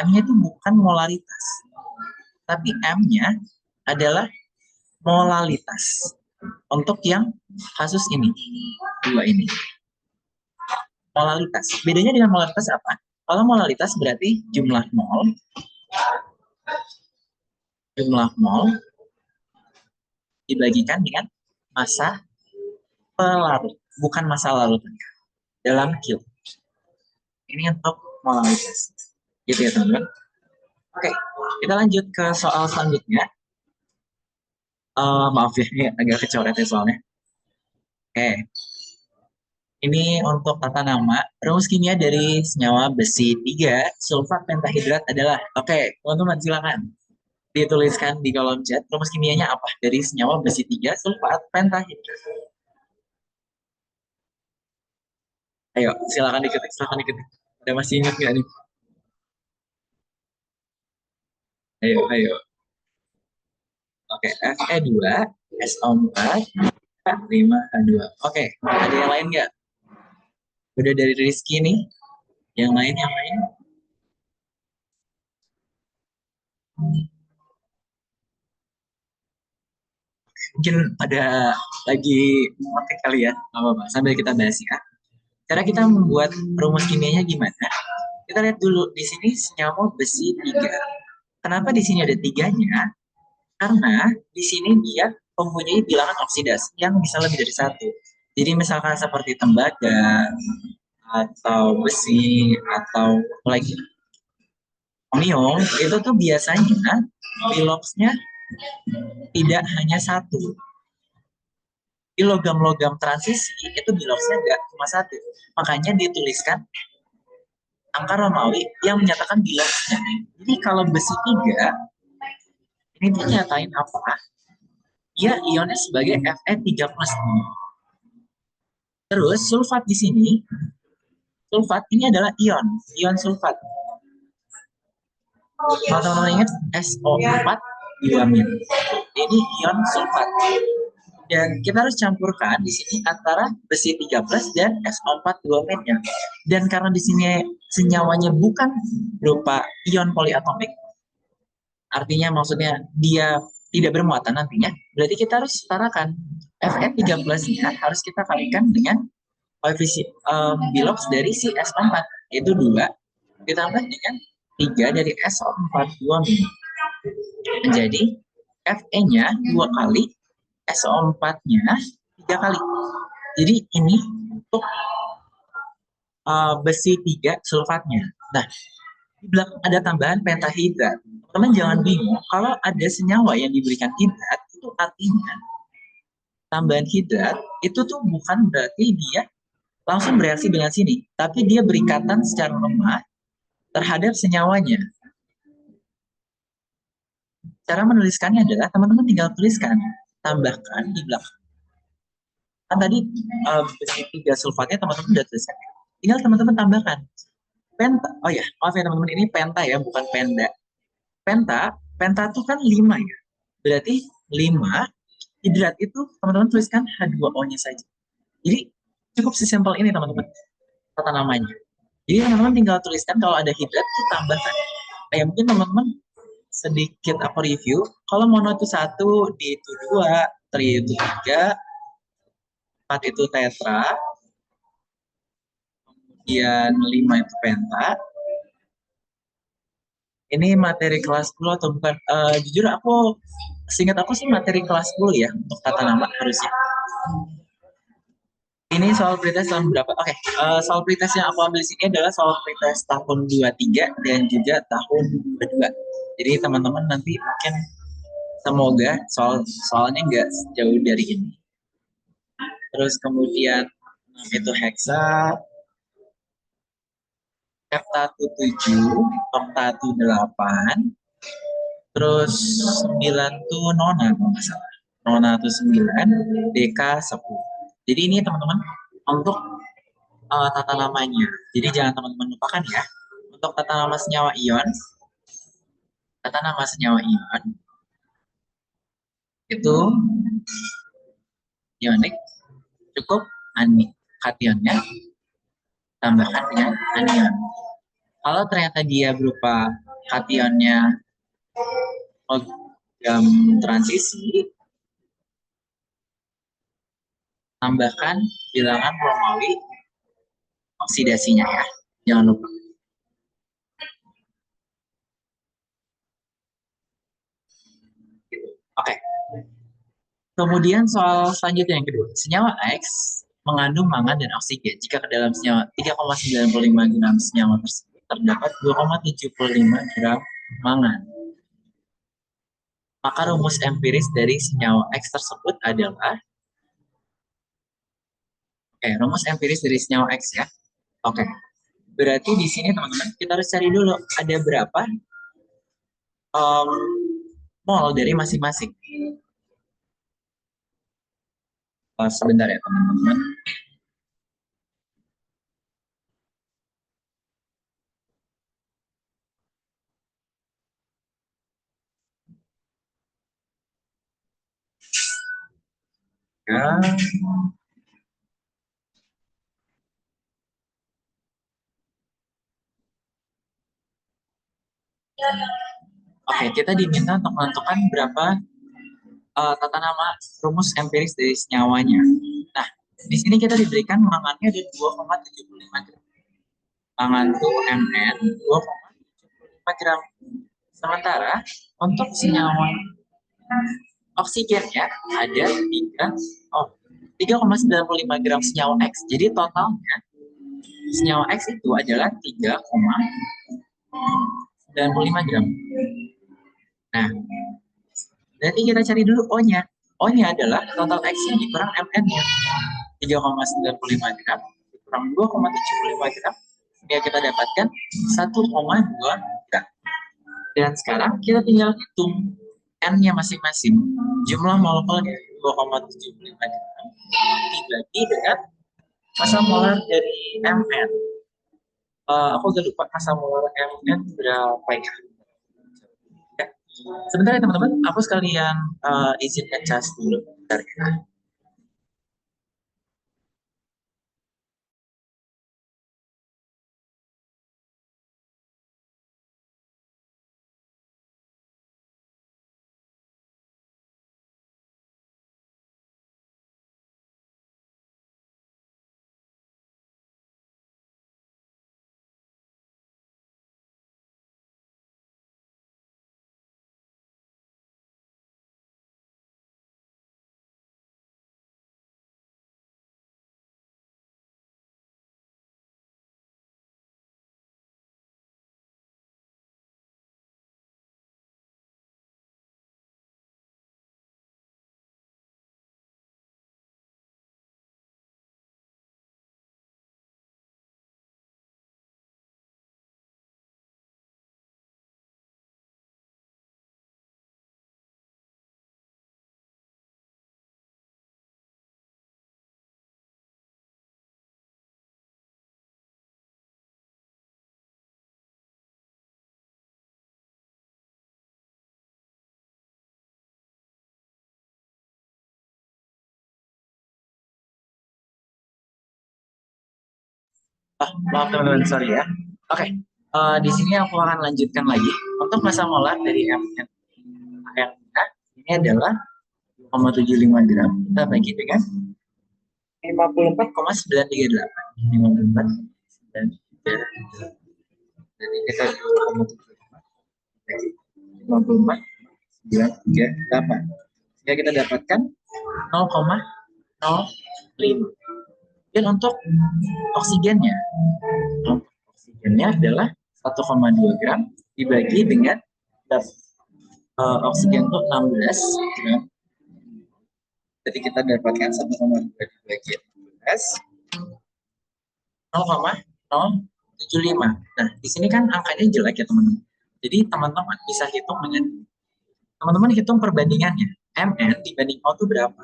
M-nya itu bukan molaritas. Tapi M-nya adalah molalitas. Untuk yang kasus ini, dua ini. Molalitas. Bedanya dengan molaritas apa? Kalau molalitas berarti jumlah mol dibagikan dengan massa pelarut, bukan massa larutnya dalam kilo. Ini untuk molalitas. Gitu ya teman-teman. Oke, kita lanjut ke soal selanjutnya. Maaf ya, ini agak kecoret ya soalnya. Oke, ini untuk tata nama. Rumus kimia dari senyawa besi 3 sulfat pentahidrat adalah, oke, teman-teman silakan dituliskan di kolom chat rumus kimianya apa dari senyawa besi 3 sulfat pentahidrat. Ayo, silakan diketik, silakan diketik. Udah masih ingat nggak nih? Ayo, ayo. Oke, Fe2, SO4, H5H2. Oke, ada yang lain nggak? Udah dari Rizky nih. Yang lain, yang lain. Mungkin ada lagi oke kali ya, apa-apa. Sambil kita bahas ya. Cara kita membuat rumus kimianya gimana? Kita lihat dulu di sini senyawa besi 3. Kenapa di sini ada tiganya? Karena di sini dia mempunyai bilangan oksidasi yang bisa lebih dari satu. Jadi misalkan seperti tembaga atau besi atau lagi onium itu tuh biasanya biloxnya tidak hanya satu. Di logam-logam transisi itu biloxnya nggak cuma satu. Makanya dituliskan angka Romawi yang menyatakan biloxnya. Jadi kalau besi 3 ini dia nyatain apa? Dia ionnya sebagai Fe3+. Terus sulfat di sini, sulfat ini adalah ion sulfat. Kalau teman-teman ingat SO4 diamin. Ini ion sulfat. Dan kita harus campurkan di sini antara besi 3+ dan SO4 duamennya. Dan karena di sini senyawanya bukan berupa ion poliatomik, artinya maksudnya dia tidak bermuatan nantinya, berarti kita harus setarakan Fe3+-nya harus kita kalikan dengan koefisien bilox dari si SO4, yaitu 2, ditambah dengan 3 dari SO4 2-. Menjadi Fe-nya 2 kali, SO4-nya 3 kali. Jadi ini untuk besi 3 sulfatnya. Nah, di belakang ada tambahan pentahidrat. Teman-teman jangan bingung, kalau ada senyawa yang diberikan hidrat, itu artinya tambahan hidrat itu tuh bukan berarti dia langsung bereaksi dengan sini, tapi dia berikatan secara lemah terhadap senyawanya. Cara menuliskannya adalah teman-teman tinggal tuliskan, tambahkan di belakang. Kan tadi besi 3 sulfatnya teman-teman udah tuliskan. Tinggal teman-teman tambahkan penta. Oh ya, maaf ya teman-teman, ini penta ya, bukan penda. Penta itu kan 5 ya. Berarti 5 hidrat itu teman-teman tuliskan H2O-nya saja. Jadi cukup sesimpel ini teman-teman tata namanya. Jadi teman-teman tinggal tuliskan kalau ada hidrat itu tambahkan. Ya mungkin teman-teman sedikit aku review. Kalau mono itu 1, di itu 2, tri itu 3, 4 itu tetra, kemudian 5 itu penta. Ini materi kelas 10 atau bukan? Jujur aku seingat aku sih materi kelas 10 ya untuk tata nama harusnya. Ini soal pretest tahun berapa? Oke, soal pretest yang aku ambil di sini adalah soal pretest tahun 23 dan juga tahun 22. Jadi teman-teman nanti mungkin semoga soalnya nggak jauh dari ini. Terus kemudian itu hexa, F17, Octa 8, terus 9 tuh nona kalau nggak salah. Nona tuh 9, DK 10. Jadi ini teman-teman untuk tata namanya. Jadi jangan teman-teman lupakan ya. Untuk tata nama senyawa ion, itu ionik cukup ani. Kationnya tambahkan dengan anion. Kalau ternyata dia berupa kationnya logam transisi, tambahkan bilangan Romawi oksidasinya ya. Jangan lupa. Oke. Kemudian soal selanjutnya yang kedua. Senyawa X mengandung mangan dan oksigen. Jika ke dalam senyawa 3,95 gram senyawa tersebut terdapat 2,75 gram mangan. Maka rumus empiris dari senyawa X tersebut adalah rumus empiris dari senyawa X ya. Oke. Berarti di sini teman-teman kita harus cari dulu ada berapa mol dari masing-masing. Sebentar ya teman-teman. Ya. Oke, kita diminta untuk menentukan berapa tata nama rumus empiris dari senyawanya. Nah, di sini kita diberikan mangannya ada 2,75 gram. Mangan itu Mn 2,75 gram. Sementara untuk senyawa oksigennya ada 3,95 gram senyawa X. Jadi totalnya senyawa X itu adalah 3,95 gram. Nah, berarti kita cari dulu O-nya. O-nya adalah total X-nya dikurang Mn-nya. 3,95 gram dikurang 2,75 gram. Sehingga kita dapatkan 1,2 gram. Dan sekarang kita tinggal hitung N-nya masing-masing. Jumlah molekulnya 2,75 gram dibagi dengan massa molar dari Mn. Aku udah lupa massa molar Mn berapa ya. Sebentar ya teman-teman, aku sekalian izin ngecas dulu. Bentar ya. Maaf teman-teman, sorry ya. Oke, di sini aku akan lanjutkan lagi. Untuk massa molar dari Mn ini adalah 2,75 gram. Kita bagi dengan 54,938. 54,938. Jadi kita 2,75 bagi 54. 938. Sehingga kita dapatkan 0,05. Dan untuk oksigennya, adalah 1,2 gram dibagi dengan oksigen itu 16 gram. Jadi kita dapatkan 1,2 dibagi 16, 0,075. Nah, di sini kan angkanya jelek ya teman-teman. Jadi teman-teman bisa hitung dengan teman-teman hitung perbandingannya. Mn dibanding O itu berapa?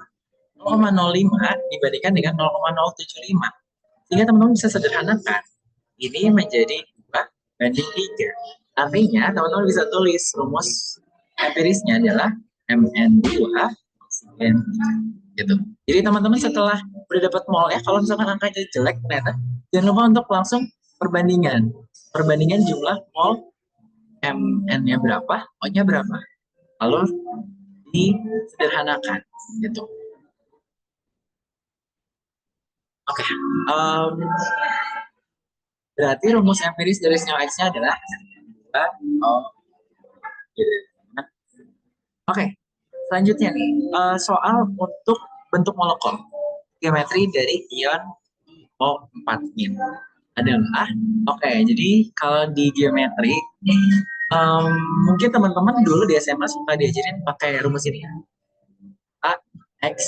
0,05 dibandingkan dengan 0,075. Sehingga teman-teman bisa sederhanakan. Ini menjadi 2 banding 3. Artinya teman-teman bisa tulis rumus empirisnya adalah Mn2 oksigen 3. Gitu. Jadi teman-teman setelah udah dapat mol ya, kalau misalkan angkanya jelek ternyata, jangan lupa untuk langsung perbandingan. Perbandingan jumlah mol Mn-nya berapa, O-nya berapa. Lalu disederhanakan gitu. Oke. Berarti rumus empiris dari senyawa X-nya adalah Oke. Selanjutnya nih, soal untuk bentuk molekul geometri dari ion O4 ini adalah jadi kalau di geometri mungkin teman-teman dulu di SMA suka diajarin pakai rumus ini ya. AX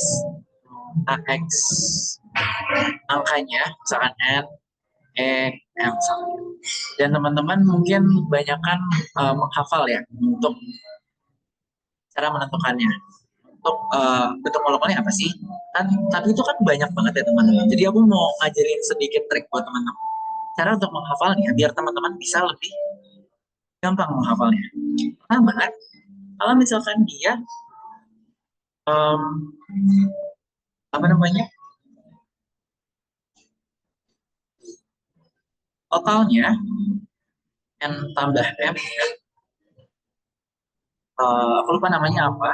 angkanya misalkan N, E, M dan teman-teman mungkin banyakkan menghafal ya untuk cara menentukannya. Untuk bentuk molekulnya apa sih? Kan tapi itu kan banyak banget ya teman-teman. Jadi aku mau ngajarin sedikit trik buat teman-teman. Cara untuk menghafalnya biar teman-teman bisa lebih gampang menghafalnya. Pertama, kalau misalkan dia um, apa namanya totalnya n tambah m, aku lupa namanya apa.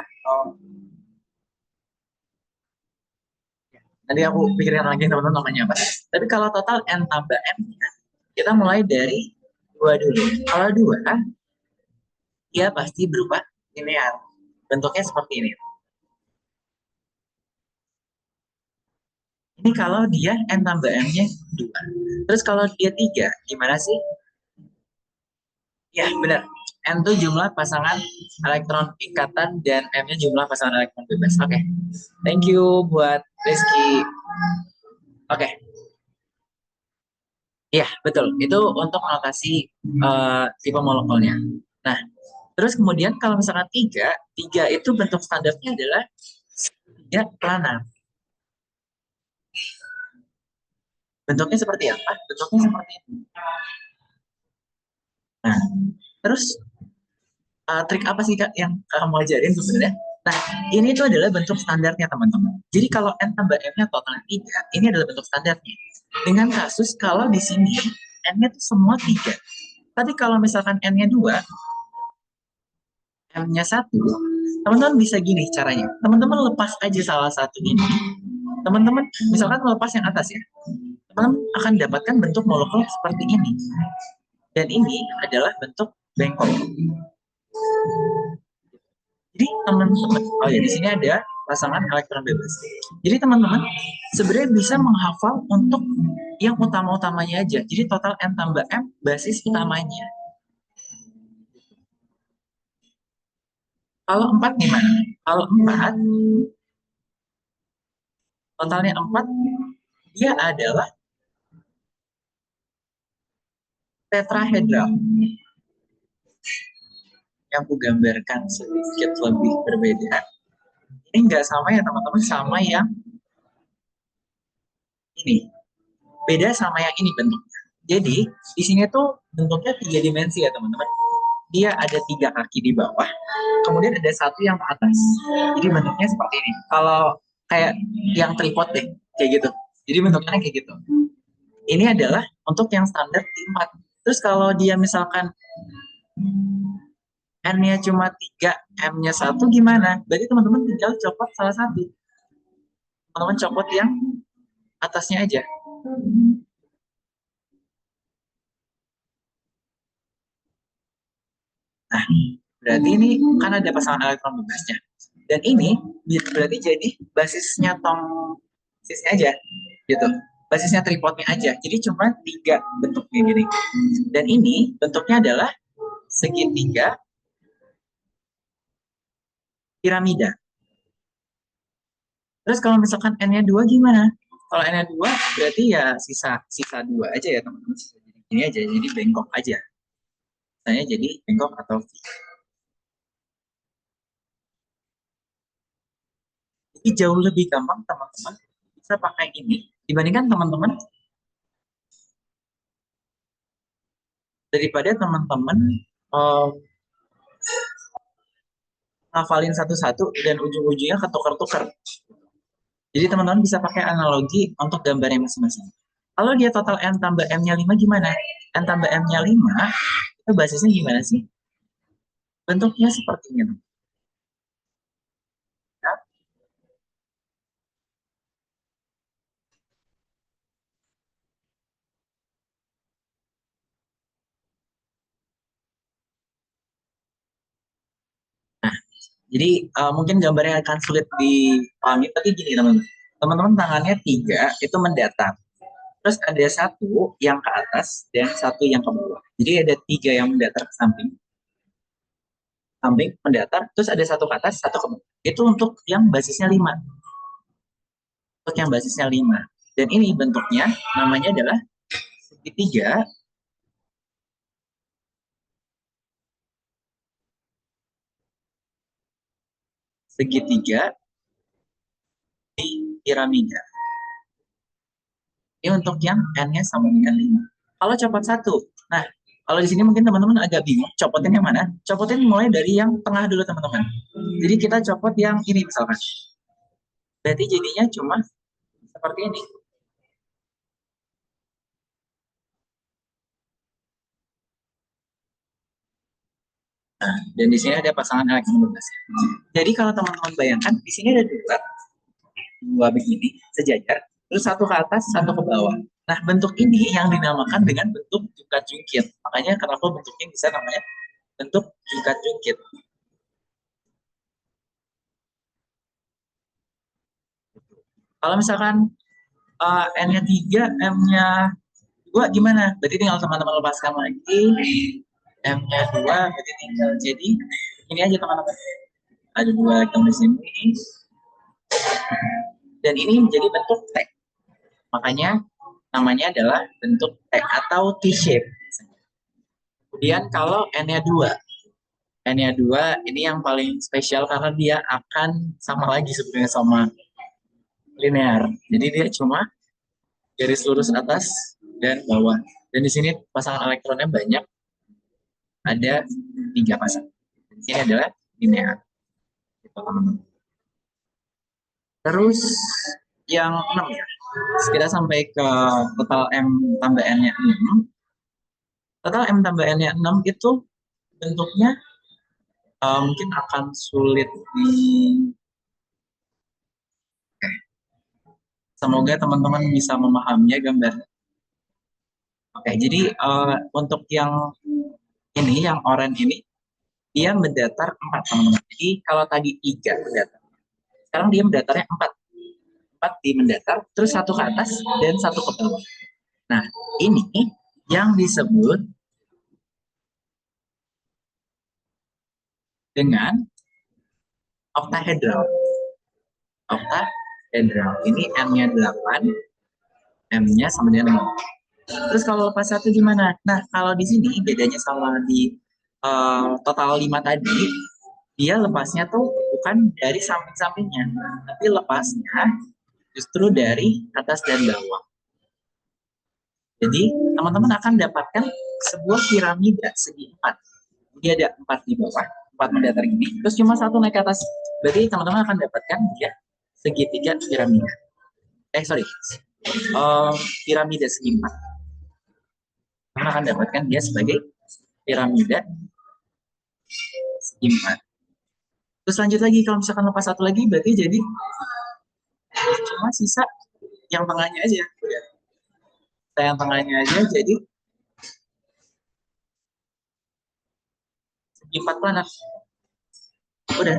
Nanti aku pikirin lagi teman-teman namanya apa. Tapi kalau total n tambah m, kita mulai dari 2 dulu. Kalau 2, dia pasti berubah linear. Bentuknya seperti ini. Ini kalau dia n tambah m-nya 2. Terus kalau dia 3, gimana sih? Ya, benar. N itu jumlah pasangan elektron ikatan dan M-nya jumlah pasangan elektron bebas. Oke. Thank you buat Rizky. Oke. Iya, betul. Itu untuk notasi tipe molekulnya. Nah, terus kemudian kalau misalkan 3, 3 itu bentuk standarnya adalah 3 planar. Bentuknya seperti apa? Bentuknya seperti itu. Nah, terus trik apa sih Kak yang kamu ajarin sebenarnya? Nah, ini tuh adalah bentuk standarnya teman-teman. Jadi kalau N tambah M-nya total 3, ini adalah bentuk standarnya. Dengan kasus kalau di sini N-nya tuh semua 3. Tapi kalau misalkan N-nya 2, M-nya 1, teman-teman bisa gini caranya. Teman-teman lepas aja salah satu ini. Teman-teman misalkan melepas yang atas ya. Teman-teman akan dapatkan bentuk molekul seperti ini. Dan ini adalah bentuk bengkok. Jadi teman-teman, di sini ada pasangan elektron bebas. Jadi teman-teman sebenarnya bisa menghafal untuk yang utama-utamanya aja. Jadi total N tambah M basis utamanya. Kalau 4 gimana? Kalau 4, totalnya 4, dia adalah tetrahedral. Yang aku gambarkan sedikit lebih berbeda. Ini nggak sama ya teman-teman, sama yang ini. Beda sama yang ini bentuknya. Jadi di sini tuh bentuknya 3 dimensi ya teman-teman. Dia ada 3 kaki di bawah, kemudian ada 1 yang ke atas. Jadi bentuknya seperti ini. Kalau kayak yang tripod deh, kayak gitu. Jadi bentuknya kayak gitu. Ini adalah untuk yang standar di 4. Terus kalau dia misalkan N-nya cuma 3, M-nya 1 gimana? Berarti teman-teman tinggal copot salah satu. Teman-teman copot yang atasnya aja. Nah, Berarti ini kan ada pasangan elektron bebasnya. Dan ini berarti jadi basisnya basisnya aja, gitu. Basisnya tripodnya aja. Jadi cuma 3 bentuknya gini. Dan ini bentuknya adalah segitiga piramida. Terus kalau misalkan N-nya 2 gimana? Kalau N-nya 2 berarti ya sisa 2 aja ya teman-teman. Ini aja, jadi bengkok aja. Misalnya jadi bengkok atau V. Jadi jauh lebih gampang teman-teman bisa pakai ini dibandingkan teman-teman daripada teman-teman uh, ngafalin satu-satu dan ujung-ujungnya ketukar-tukar. Jadi teman-teman bisa pakai analogi untuk gambarnya masing-masing. Kalau dia total N tambah M-nya 5 gimana? N tambah M-nya 5 itu basisnya gimana sih? Bentuknya seperti ini. Nah, jadi mungkin gambarnya akan sulit dipahami, tapi gini teman-teman. Teman-teman tangannya 3 itu mendatar. Terus ada satu yang ke atas dan satu yang ke bawah. Jadi ada 3 yang mendatar ke samping, samping mendatar, terus ada satu ke atas, satu ke bawah. Itu untuk yang basisnya 5. Untuk yang basisnya 5. Dan ini bentuknya namanya adalah segitiga segitiga di piramida. Ini untuk yang N-nya sama dengan 5. Kalau copot satu, nah kalau di sini mungkin teman-teman agak bingung, copotin yang mana? Copotin mulai dari yang tengah dulu teman-teman. Jadi kita copot yang ini misalkan. Berarti jadinya cuma seperti ini. Nah, dan di sini ada pasangan elektron bebas. Jadi kalau teman-teman bayangkan, di sini ada dua begini sejajar, terus satu ke atas, satu ke bawah. Nah, bentuk ini yang dinamakan dengan bentuk jungkat-jungkit. Makanya kenapa bentuknya bisa namanya bentuk jungkat-jungkit. Kalau misalkan N-nya 3, M-nya 2 gimana? Berarti tinggal teman-teman lepaskan lagi. M-nya 2, berarti tinggal jadi ini aja teman-teman. Ada 2 elektron di sini. Dan ini menjadi bentuk T. Makanya namanya adalah bentuk T atau T-shape. Kemudian kalau N-nya 2, N-nya 2 ini yang paling spesial karena dia akan sama lagi sebenarnya sama linear. Jadi dia cuma garis lurus atas dan bawah. Dan di sini pasangan elektronnya banyak, ada 3 pasang. Ini adalah linear. Terus yang 6 ya. Kita sampai ke total M tambah N-nya 6. Total M tambah N-nya 6 itu bentuknya mungkin akan sulit di... Semoga teman-teman bisa memahaminya gambar. Oke, jadi untuk yang ini, yang oranye ini, dia mendatar 4 teman-teman. Jadi kalau tadi 3 mendatar, sekarang dia mendatarnya 4. 4 di mendatar, terus satu ke atas dan satu ke bawah. Nah, ini yang disebut dengan octahedral. Octahedral. Ini M-nya 8, M-nya sama dengan 5. Terus kalau lepas satu gimana? Nah, kalau di sini bedanya sama di total 5 tadi, dia lepasnya tuh bukan dari samping-sampingnya, tapi lepasnya justru dari atas dan bawah. Jadi, teman-teman akan dapatkan sebuah piramida segi 4. Jadi ada 4 di bawah, 4 mendatar gini, terus cuma satu naik ke atas. Berarti teman-teman akan dapatkan dia segitiga piramida. Sorry, piramida segi 4. Teman akan dapatkan dia sebagai piramida segi 4. Terus lanjut lagi, kalau misalkan lepas satu lagi, berarti jadi cuma sisa yang tengahnya aja. Yang tengahnya aja jadi segi 4 planet. Udah.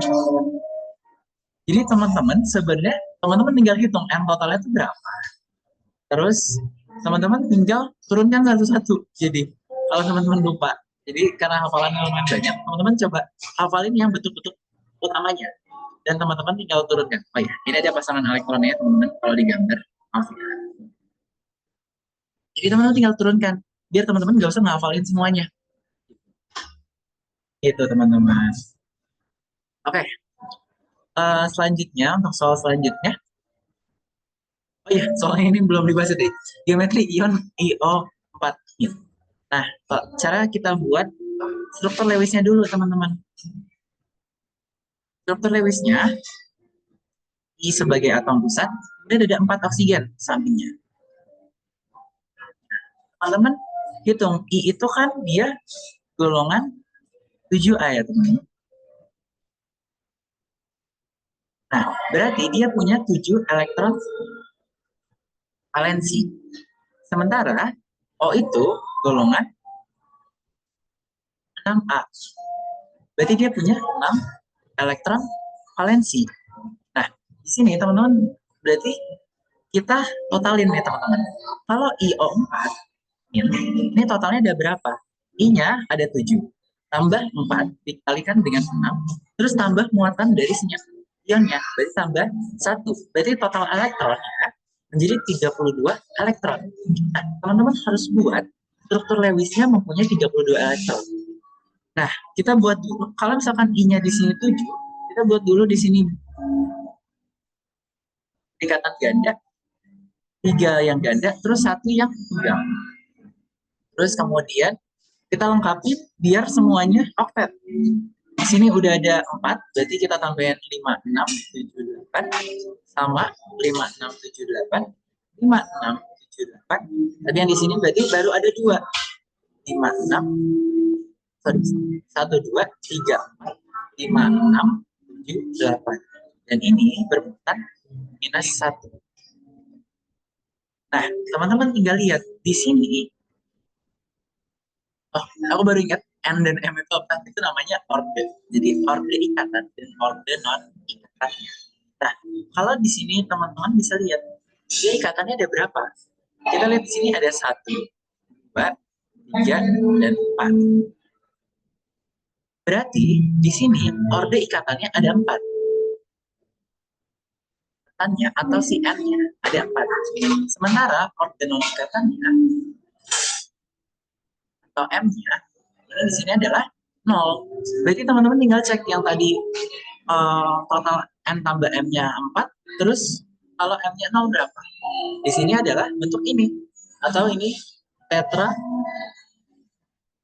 Jadi teman-teman sebenarnya teman-teman tinggal hitung n totalnya itu berapa. Terus teman-teman tinggal turunkan satu-satu. Jadi kalau teman-teman lupa, jadi karena hafalannya lumayan banyak, teman-teman coba hafalin yang betul-betul utamanya. Dan teman-teman tinggal turunkan. Oh ya, ini ada pasangan elektronnya teman-teman kalau digambar. Maaf ya. Jadi teman-teman tinggal turunkan, biar teman-teman nggak usah ngafalin semuanya. Itu teman-teman. Oke, selanjutnya untuk soal selanjutnya. Oh iya, soalnya ini belum dibahas deh. Geometri ion IO4. Nah, cara kita buat struktur Lewisnya dulu teman-teman. Struktur Lewisnya I sebagai atom pusat, kemudian ada 4 oksigen sampingnya. Teman-teman hitung, I itu kan dia golongan 7A ya teman-teman. Nah, berarti dia punya 7 elektron valensi. Sementara O itu golongan 6A. Berarti dia punya 6 elektron valensi. Nah, di sini teman-teman berarti kita totalin nih teman-teman. Kalau IO4, ini totalnya ada berapa? I-nya ada 7. Tambah 4 dikalikan dengan 6. Terus tambah muatan dari ionnya. Berarti tambah 1. Berarti total elektronnya menjadi 32 elektron. Nah, teman-teman harus buat struktur Lewisnya mempunyai 32 elektron. Nah, kita buat dulu. Kalau misalkan I-nya di sini 7, kita buat dulu di sini ikatan ganda. 3 yang ganda, terus 1 yang tunggal. Terus kemudian kita lengkapi biar semuanya oktet. Di sini udah ada 4, berarti kita tambahin 5, 6, 7, 8, sama 5, 6, 7, 8, 5, 6, 7, 8. Tapi yang di sini berarti baru ada 2. 5, 6, sorry, 1, 2, 3, 4, 5, 6, 7, 8. Dan ini bermuatan minus 1. Nah, teman-teman tinggal lihat di sini. Oh, aku baru ingat N dan M itu apa? Itu namanya orde. Jadi orde ikatan dan orde non ikatannya. Nah, kalau di sini teman-teman bisa lihat dia ikatannya ada berapa? Kita lihat di sini ada 1, 2, 3, dan 4. Berarti di sini orde ikatannya ada 4. Ikatannya atau si N-nya ada 4. Sementara orde non ikatannya atau M-nya ini di sini adalah 0. Berarti teman-teman tinggal cek yang tadi total N tambah M-nya 4, terus kalau M-nya 0 berapa? Di sini adalah bentuk ini, atau ini tetra,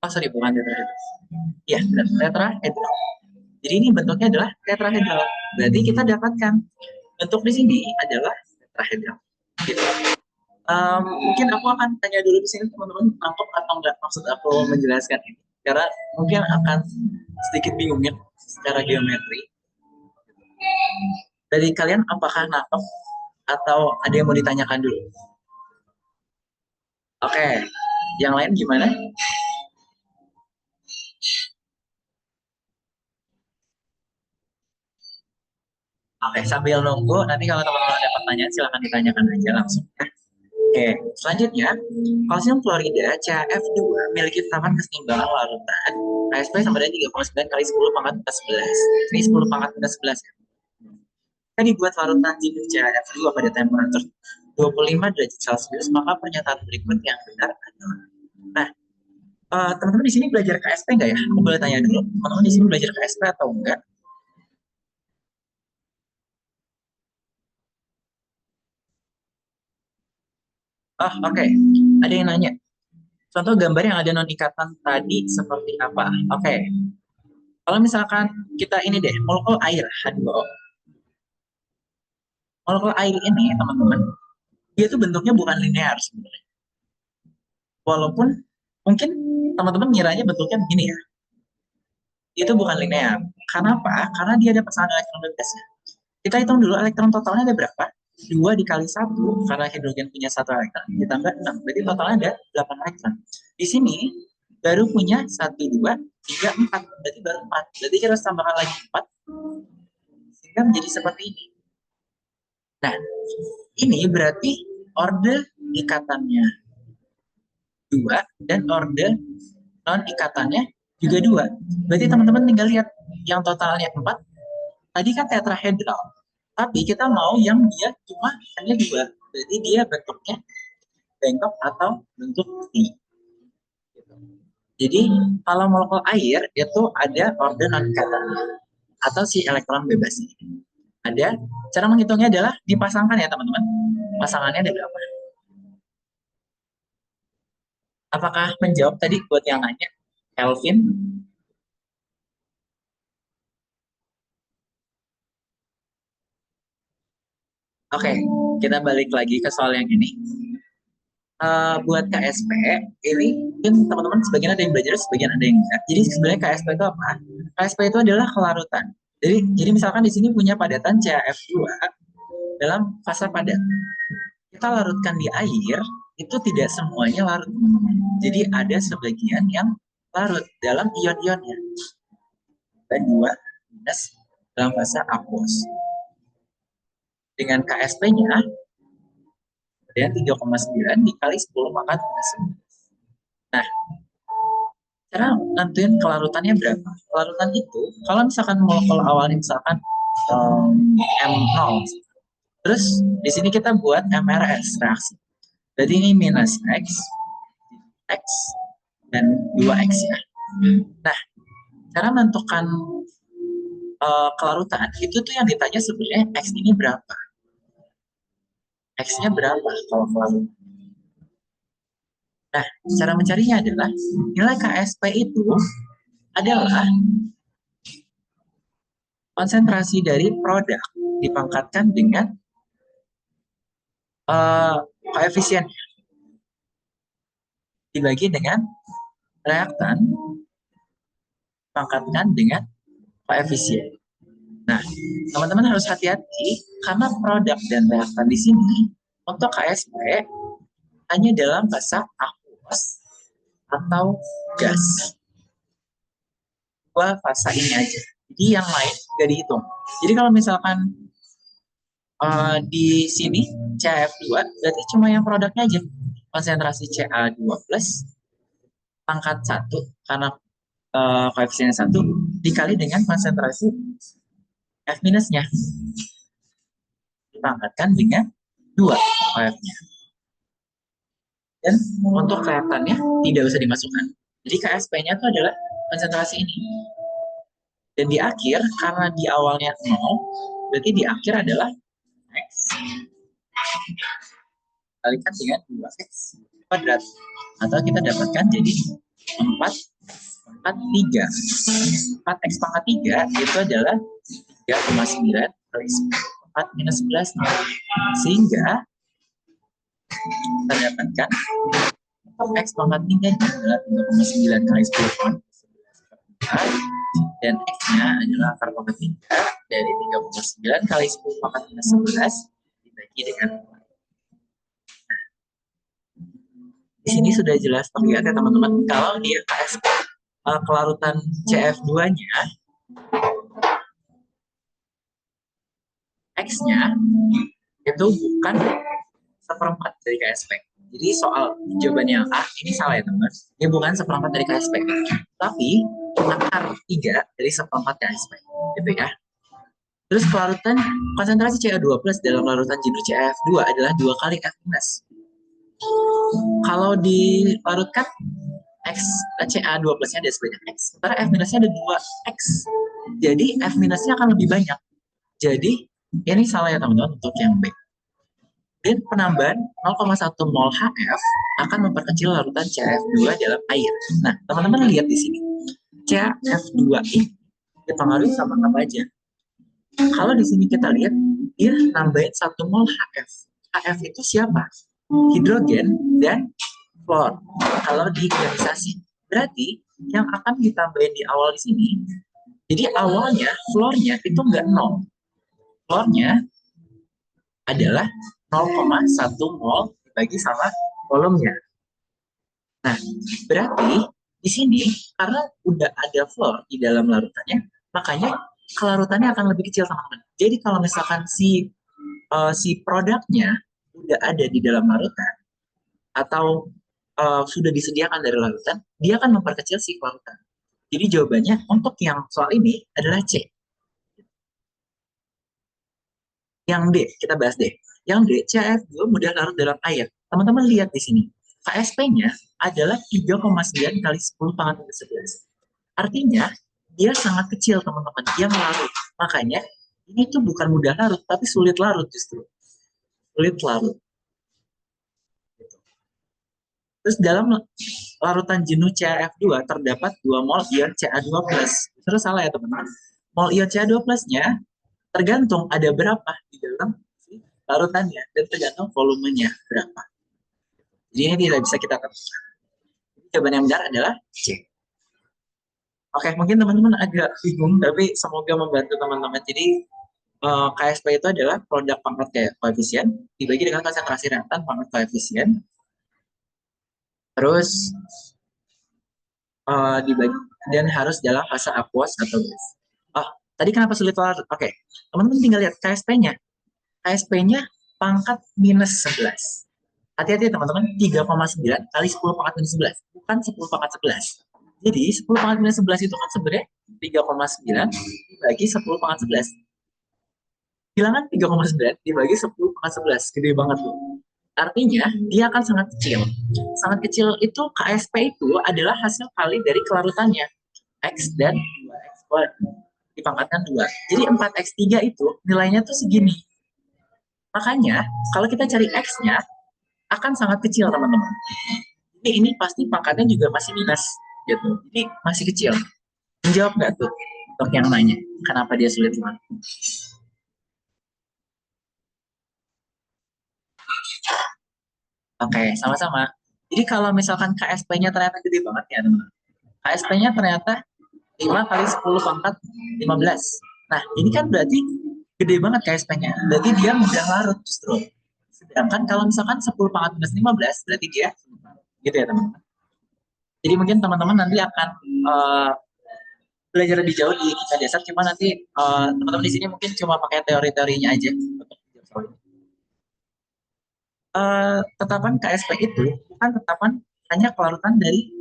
oh sorry bukan tetrahedral, ya tetrahedral. Jadi ini bentuknya adalah tetrahedral. Berarti kita dapatkan bentuk di sini adalah tetrahedral. Gitu. Mungkin aku akan tanya dulu di sini teman-teman nangkep atau enggak maksud aku menjelaskan ini, karena mungkin akan sedikit bingung ya secara geometri. Dari kalian apakah nangkep atau ada yang mau ditanyakan dulu? Oke, yang lain gimana? Oke, sambil nunggu, nanti kalau teman-teman ada pertanyaan silahkan ditanyakan aja langsung. Oke, selanjutnya, kalsium klorida CaF2 memiliki taman keseimbangan larutan KSP sama dengan 3,9 kali 10 pangkat minus 11. Ini 10 pangkat minus 11 ya. Jika dibuat larutan jenuh CaF2 pada temperatur 25 derajat Celcius, maka pernyataan berikut yang benar adalah. Nah, teman-teman di sini belajar KSP nggak ya? Aku boleh tanya dulu, teman-teman di sini belajar KSP atau enggak? Oh, oke. Ada yang nanya. Contoh gambar yang ada non ikatan tadi seperti apa? Oke. Kalau misalkan kita ini deh, molekul air H2O. Molekul air ini, teman-teman, dia tuh bentuknya bukan linear sebenarnya. Walaupun mungkin teman-teman ngiranya bentuknya begini ya. Itu bukan linear. Kenapa? Karena dia ada pasangan elektron bebasnya. Kita hitung dulu elektron totalnya ada berapa? 2 dikali 1, karena hidrogen punya 1 elektron, ditambah 6. Berarti totalnya ada 8 elektron. Di sini, baru punya 1, 2, 3, 4. Berarti baru 4. Berarti kita harus tambahkan lagi 4, sehingga menjadi seperti ini. Nah, ini berarti order ikatannya 2 dan order non-ikatannya juga 2. Berarti teman-teman tinggal lihat yang totalnya 4. Tadi kan tetrahedral. Tapi kita mau yang dia cuma hanya 2. Berarti dia bentuknya bengkok atau bentuk T. Jadi kalau molekul air itu ada order non-ikatannya atau si elektron bebas ini. Ada, cara menghitungnya adalah dipasangkan ya teman-teman. Pasangannya ada berapa? Apakah menjawab tadi buat yang nanya? Kelvin? Oke, kita balik lagi ke soal yang ini. Buat KSP, ini mungkin teman-teman sebagian ada yang belajar, sebagian ada yang enggak. Jadi sebenarnya KSP itu apa? KSP itu adalah kelarutan. Jadi misalkan di sini punya padatan CaF2 dalam fase padat. Kita larutkan di air, itu tidak semuanya larut. Jadi ada sebagian yang larut dalam ion-ionnya. Dan 2 minus dalam fase aqueous. Dengan KSP-nya, ada 3,9 dikali 10 maka minus 11. Nah, cara nentuin kelarutannya berapa? Kelarutan itu, kalau misalkan molekul awalnya misalkan M0, terus di sini kita buat MRS reaksi. Jadi ini minus X, dan 2X ya. Nah, cara menentukan kelarutan, itu tuh yang ditanya sebenarnya X ini berapa? X-nya berapa kalau kelarutan? Nah, cara mencarinya adalah nilai KSP itu adalah konsentrasi dari produk dipangkatkan dengan koefisien dibagi dengan reaktan dipangkatkan dengan koefisien. Nah, teman-teman harus hati-hati karena produk dan reaktan di sini untuk KSP hanya dalam fase aqueous atau gas. Dua fase ini aja. Jadi yang lain nggak dihitung. Jadi kalau misalkan di sini CaF2 berarti cuma yang produknya aja. Konsentrasi Ca2 plus pangkat 1 karena koefisiennya 1 dikali dengan konsentrasi F minusnya. Dipangkatkan dengan 2 OF-nya. Dan untuk reaktannya tidak usah dimasukkan. Jadi KSP-nya itu adalah konsentrasi ini. Dan di akhir, karena di awalnya 0, berarti di akhir adalah X kalikan dengan 2X kuadrat. Atau kita dapatkan jadi 4 3. 4X pangkat 3 itu adalah 3,9 kali 4 minus 11. Sehingga kita dapatkan X pangkat 3 adalah 3,9 kali 10 dan X-nya adalah akar pangkat 3 dari 3,9 kali 10 pangkat minus 11 dibagi dengan 4. Di sini sudah jelas terlihat ya teman-teman, kalau dia KSP kelarutan CF2-nya X-nya itu bukan seperempat dari KSP. Jadi soal jawabannya A ini salah ya teman. Ini bukan seperempat dari KSP, tapi akar 3 dari seperempat KSP. Gitu ya. Terus kelarutan konsentrasi Ca2 plus dalam larutan jenuh CaF2 adalah 2 kali F minus. Kalau dilarutkan X Ca2 plusnya ada sebanyak X, sementara F minusnya ada 2X. Jadi F minusnya akan lebih banyak. Jadi ini salah ya teman-teman untuk yang B. Dan penambahan 0,1 mol HF akan memperkecil larutan CaF2 dalam air. Nah, teman-teman lihat di sini. CaF2 ini dipengaruhi sama apa aja? Kalau di sini kita lihat, dia nambahin 1 mol HF. HF itu siapa? Hidrogen dan fluor. Kalau di ionisasi. Berarti yang akan ditambahin di awal di sini, jadi awalnya fluornya itu nggak 0. Fluornya adalah 0,1 mol dibagi sama volumenya. Nah, berarti Di sini, karena udah ada fluor di dalam larutannya, makanya kelarutannya akan lebih kecil, teman-teman. Jadi kalau misalkan si produknya udah ada di dalam larutan atau sudah disediakan dari larutan, dia akan memperkecil si larutan. Jadi jawabannya untuk yang soal ini adalah C. Yang D, kita bahas deh. Yang D, CaF2 mudah larut dalam air. Teman-teman lihat di sini. KSP-nya adalah 3,9 kali 10 pangkat ke 11. Artinya, dia sangat kecil, teman-teman. Dia melarut. Makanya, ini tuh bukan mudah larut, tapi sulit larut justru. Sulit larut. Terus dalam larutan jenuh CaF2 terdapat 2 mol ion Ca2+. Terus salah ya, teman-teman. Mol ion Ca2 plusnya tergantung ada berapa di dalam larutannya dan tergantung volumenya berapa. Jadi ini tidak bisa kita tentukan. Jawaban yang benar adalah C. Oke, mungkin teman-teman agak bingung, tapi semoga membantu teman-teman. Jadi KSP itu adalah produk pangkat koefisien dibagi dengan konsentrasi reaktan pangkat koefisien. Terus dibagi dan harus dalam fase aqueous atau gas. Oh, tadi kenapa sulit larut? Oke, teman-teman tinggal lihat KSP-nya. KSP-nya pangkat minus 11. Hati-hati teman-teman, 3,9 kali 10 pangkat minus 11, bukan 10 pangkat 11. Jadi 10 pangkat minus 11 itu kan sebenarnya 3,9 dibagi 10 pangkat 11. Bilangan 3,9 dibagi 10 pangkat 11, gede banget tuh. Artinya dia akan sangat kecil. Sangat kecil itu KSP itu adalah hasil kali dari kelarutannya. X dan 2X dipangkatkan 2. Jadi 4X3 itu nilainya tuh segini. Makanya kalau kita cari X-nya akan sangat kecil, teman-teman. Ini pasti pangkatnya juga masih minus gitu. Jadi masih kecil. Menjawab nggak tuh untuk yang nanya kenapa dia sulit banget? Oke, sama-sama. Jadi kalau misalkan KSP-nya ternyata gede banget ya, teman-teman. KSP-nya ternyata 5 kali 10 pangkat 15. Nah, ini kan berarti gede banget KSP-nya. Berarti dia mudah larut justru. Sedangkan kalau misalkan 10 pangkat minus 15, berarti dia gitu ya, teman-teman. Jadi mungkin teman-teman nanti akan belajar lebih jauh di kisah dasar, cuma nanti teman-teman di sini mungkin cuma pakai teori-teorinya aja. Tetapan KSP itu bukan tetapan hanya kelarutan dari.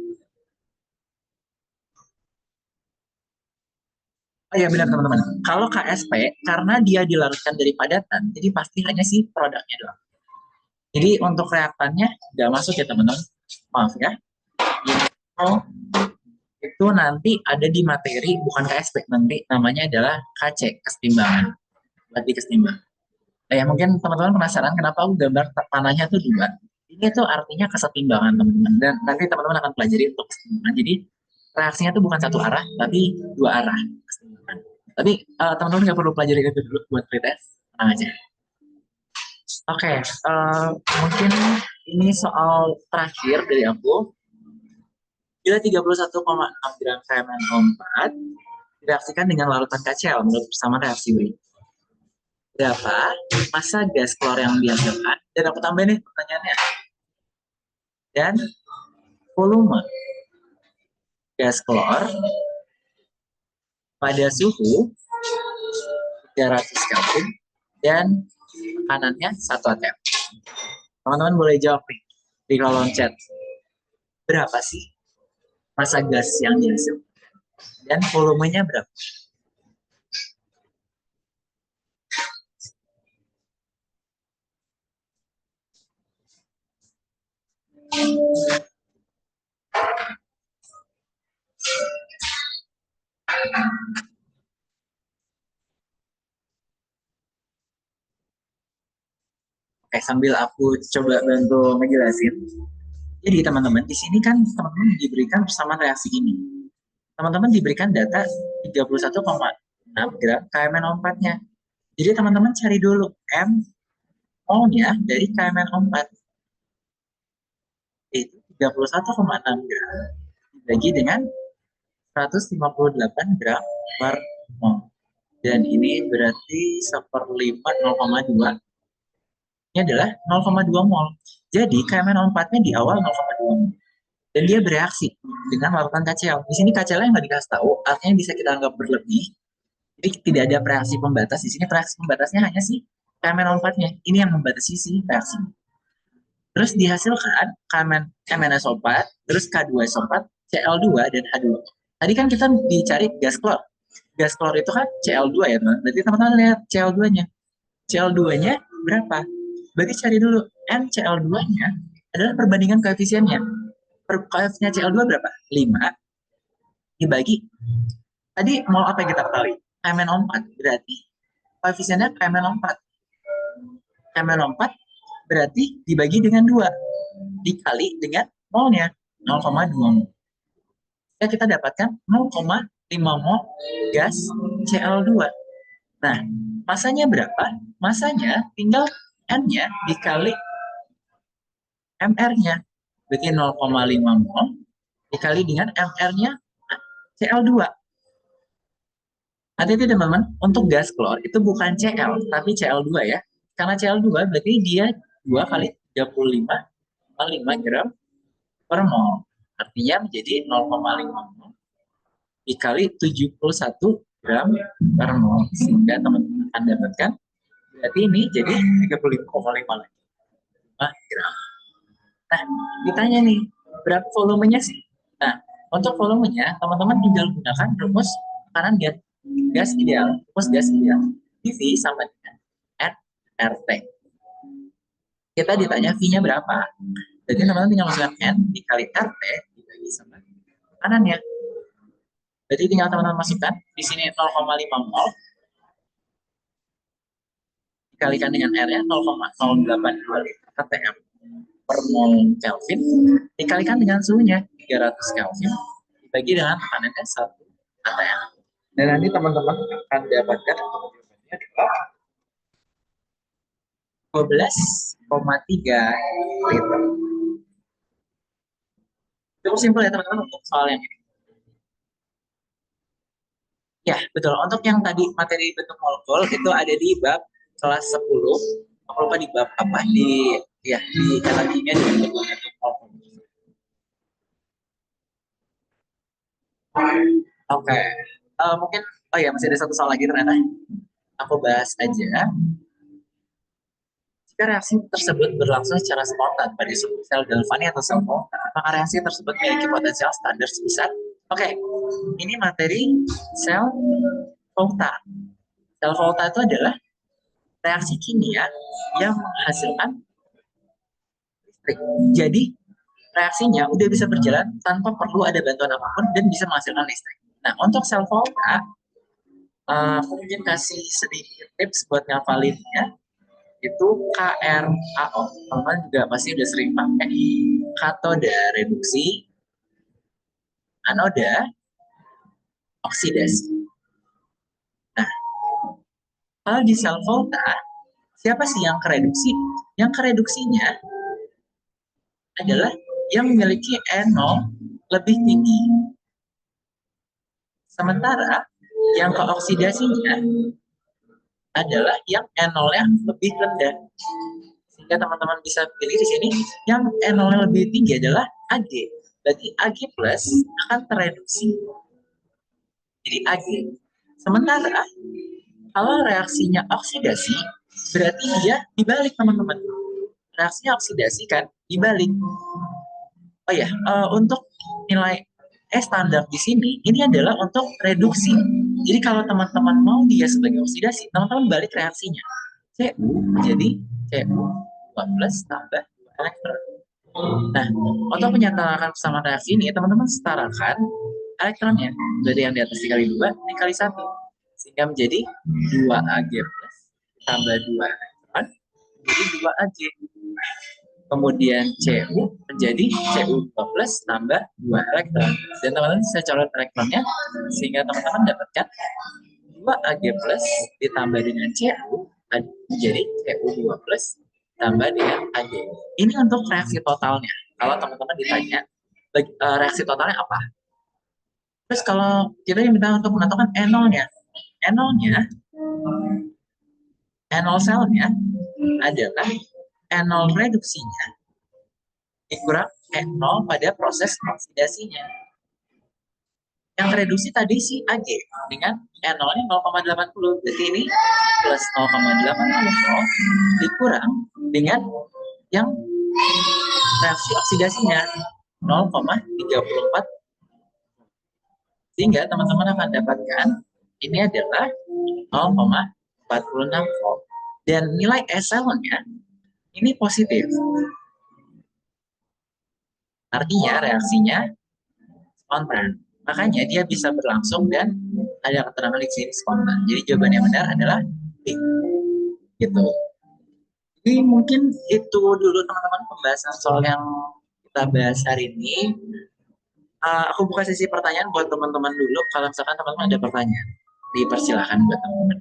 Oh ya benar teman-teman. Kalau KSP karena dia dilarutkan dari padatan, jadi pasti hanya si produknya doang. Jadi untuk reaktannya nggak masuk ya teman-teman. Maaf ya. Itu nanti ada di materi bukan KSP, nanti namanya adalah KC, kesetimbangan. Berarti kesetimbangan. Ya mungkin teman-teman penasaran kenapa aku gambar panahnya tuh dua. Ini tuh artinya kesetimbangan teman-teman. Dan nanti teman-teman akan pelajari untuk kesetimbangan. Jadi reaksinya tuh bukan satu arah, tapi dua arah kesetimbangan. Tapi teman-teman nggak perlu pelajari itu dulu buat pretest, tenang aja. Oke, mungkin ini soal terakhir dari aku. Bila 31,6 gram KMnO4 direaksikan dengan larutan KCl menurut persamaan reaksi W. Berapa massa gas keluar yang dihasilkan? Dan aku tambah nih pertanyaannya. Dan volume gas keluar pada suhu 300 Kelvin dan tekanannya 1 atm. Teman-teman boleh jawab nih di kolom chat. Berapa sih massa gas yang dihasilkan? Dan volumenya berapa? Oke, sambil aku coba bantu ngejelasin. Jadi teman-teman, di sini kan teman-teman diberikan persamaan reaksi ini. Teman-teman diberikan data 31,6 gram KMnO4-nya. Jadi teman-teman cari dulu M mol-nya dari KMnO4. Itu 31,6 gram dibagi dengan 158 gram per mol. Dan ini berarti 1/5 0,2. Ini adalah 0,2 mol. Jadi KMnO4-nya di awal 0,2 mol. dan dia bereaksi dengan melakukan KCl. Di sini KCl yang nggak dikasih tahu, artinya bisa kita anggap berlebih. Jadi tidak ada reaksi pembatas. Di sini reaksi pembatasnya hanya si KMNO4-nya. Ini yang membatasi si reaksi. Terus dihasilkan MnSO4, terus K2SO4, Cl2, dan H2. Tadi kan kita dicari gas klor. Gas klor itu kan Cl2 ya, teman. Berarti teman-teman lihat Cl2-nya. Cl2-nya berapa? Berarti cari dulu NCl2-nya adalah perbandingan koefisiennya. Koefisiennya Cl2 berapa? 5 dibagi. Tadi mau apa yang kita ketahui? KMNO4 berarti koefisiennya KMNO4. KMNO4 berarti dibagi dengan 2 dikali dengan molnya 0,2 mol. Ya, kita dapatkan 0,5 mol gas Cl2. Nah, masanya berapa? Masanya tinggal N-nya dikali MR-nya. Berarti 0,5 mol dikali dengan MR-nya Cl2. Hati-hati teman-teman, untuk gas klor itu bukan Cl, tapi Cl2 ya. Karena Cl2 berarti dia 2 kali 35,5 gram per mol. Artinya menjadi 0,5 mol dikali 71 gram per mol. Sehingga teman-teman akan dapatkan, berarti ini jadi 35,5 gram. Nah, ditanya nih, berapa volumenya sih? Nah, untuk volumenya, teman-teman tinggal gunakan rumus tekanan gas ideal. Rumus gas ideal. PV sama dengan RT. Kita ditanya V-nya berapa. Jadi teman-teman tinggal masukkan N dikali RT dibagi sama tekanannya. Jadi tinggal teman-teman masukkan di sini 0,5 mol dikalikan dengan R-nya 0,082 liter atm per mol Kelvin dikalikan dengan suhunya 300 Kelvin dibagi dengan tekanannya 1 atm. Dan nanti teman-teman akan dapatkan 12,3 liter. Cukup simpel ya teman-teman untuk soal yang ini. Ya, betul. Untuk yang tadi materi bentuk molekul itu ada di bab kelas 10. Aku lupa di bab apa, di anatominya di bentuk molekul. Oke. Mungkin masih ada satu soal lagi ternyata. Aku bahas aja. Jika reaksi tersebut berlangsung secara spontan pada suatu sel galvani atau sel volta, maka reaksi tersebut memiliki potensial standar sebesar. Ini materi sel volta. Sel volta itu adalah reaksi kimia yang menghasilkan listrik. Jadi reaksinya udah bisa berjalan tanpa perlu ada bantuan apapun dan bisa menghasilkan listrik. Nah, untuk sel volta, aku mungkin kasih sedikit tips buat ngapalinnya. Itu KRAO. Teman-teman juga pasti udah sering pakai katoda reduksi, anoda oksidasi. Nah, kalau di sel volta, siapa sih yang kereduksi? Yang kereduksinya adalah yang memiliki N0 lebih tinggi. Sementara yang keoksidasinya adalah yang N0-nya lebih rendah. Sehingga teman-teman bisa pilih di sini yang N0-nya lebih tinggi adalah Ag. Berarti Ag plus akan tereduksi. Jadi Ag. Sementara kalau reaksinya oksidasi, berarti dia dibalik teman-teman. Reaksinya oksidasi kan dibalik. Untuk nilai standar di sini, ini adalah untuk reduksi. Jadi kalau teman-teman mau dia sebagai oksidasi, teman-teman balik reaksinya. Cu menjadi Cu2 plus tambah 2 elektron. Nah, untuk menyatakan kesamaan reaksi ini, teman-teman setarakan elektronnya. Jadi yang di atas dikali 2, dikali 1. Sehingga menjadi 2 Ag plus tambah 2 elektron, menjadi 2 Ag. Kemudian Cu menjadi Cu2 plus tambah 2 elektron. Dan teman-teman bisa colok elektronnya, sehingga teman-teman dapatkan 2 Ag plus ditambah dengan Cu menjadi Cu2 plus tambah dengan Ag. Ini untuk reaksi totalnya. Kalau teman-teman ditanya, reaksi totalnya apa? Terus kalau kita diminta untuk menentukan N0-nya, N0 selnya adalah N0 reduksinya dikurang E0 pada proses oksidasinya. Yang reduksi tadi si Ag dengan E0-nya 0,80. Berarti ini plus 0,80 dikurang dengan yang reaksi oksidasinya 0,34. Sehingga teman-teman akan dapatkan ini adalah 0,46 volt. Dan nilai SL-nya ini positif. Artinya reaksinya spontan. Makanya dia bisa berlangsung dan ada keterangan di sini spontan. Jadi jawaban yang benar adalah B. Gitu. Jadi mungkin itu dulu teman-teman pembahasan soal yang kita bahas hari ini. Aku buka sesi pertanyaan buat teman-teman dulu. Kalau misalkan teman-teman ada pertanyaan, dipersilahkan buat teman-teman.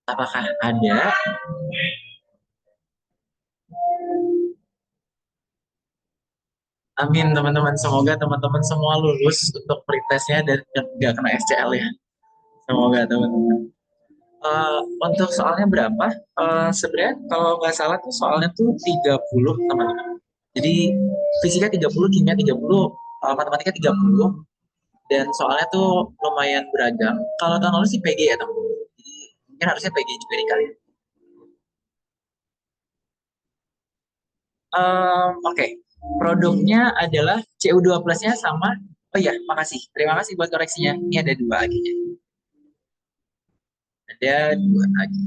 Apakah ada? Amin teman-teman. Semoga teman-teman semua lulus untuk pretestnya dan nggak kena SCL ya. Semoga teman-teman. Untuk soalnya berapa? Sebenarnya kalau nggak salah tuh soalnya tuh 30 teman-teman. Jadi fisika 30, kimia 30, matematika 30, dan soalnya tuh lumayan beragam. Kalau tahun lalu sih PG ya teman-teman. Jadi mungkin harusnya PG juga dikali. Oke. Produknya adalah CU2 plusnya sama. Oh iya, makasih. Terima kasih buat koreksinya. Ini ada dua lagi. Ada dua lagi.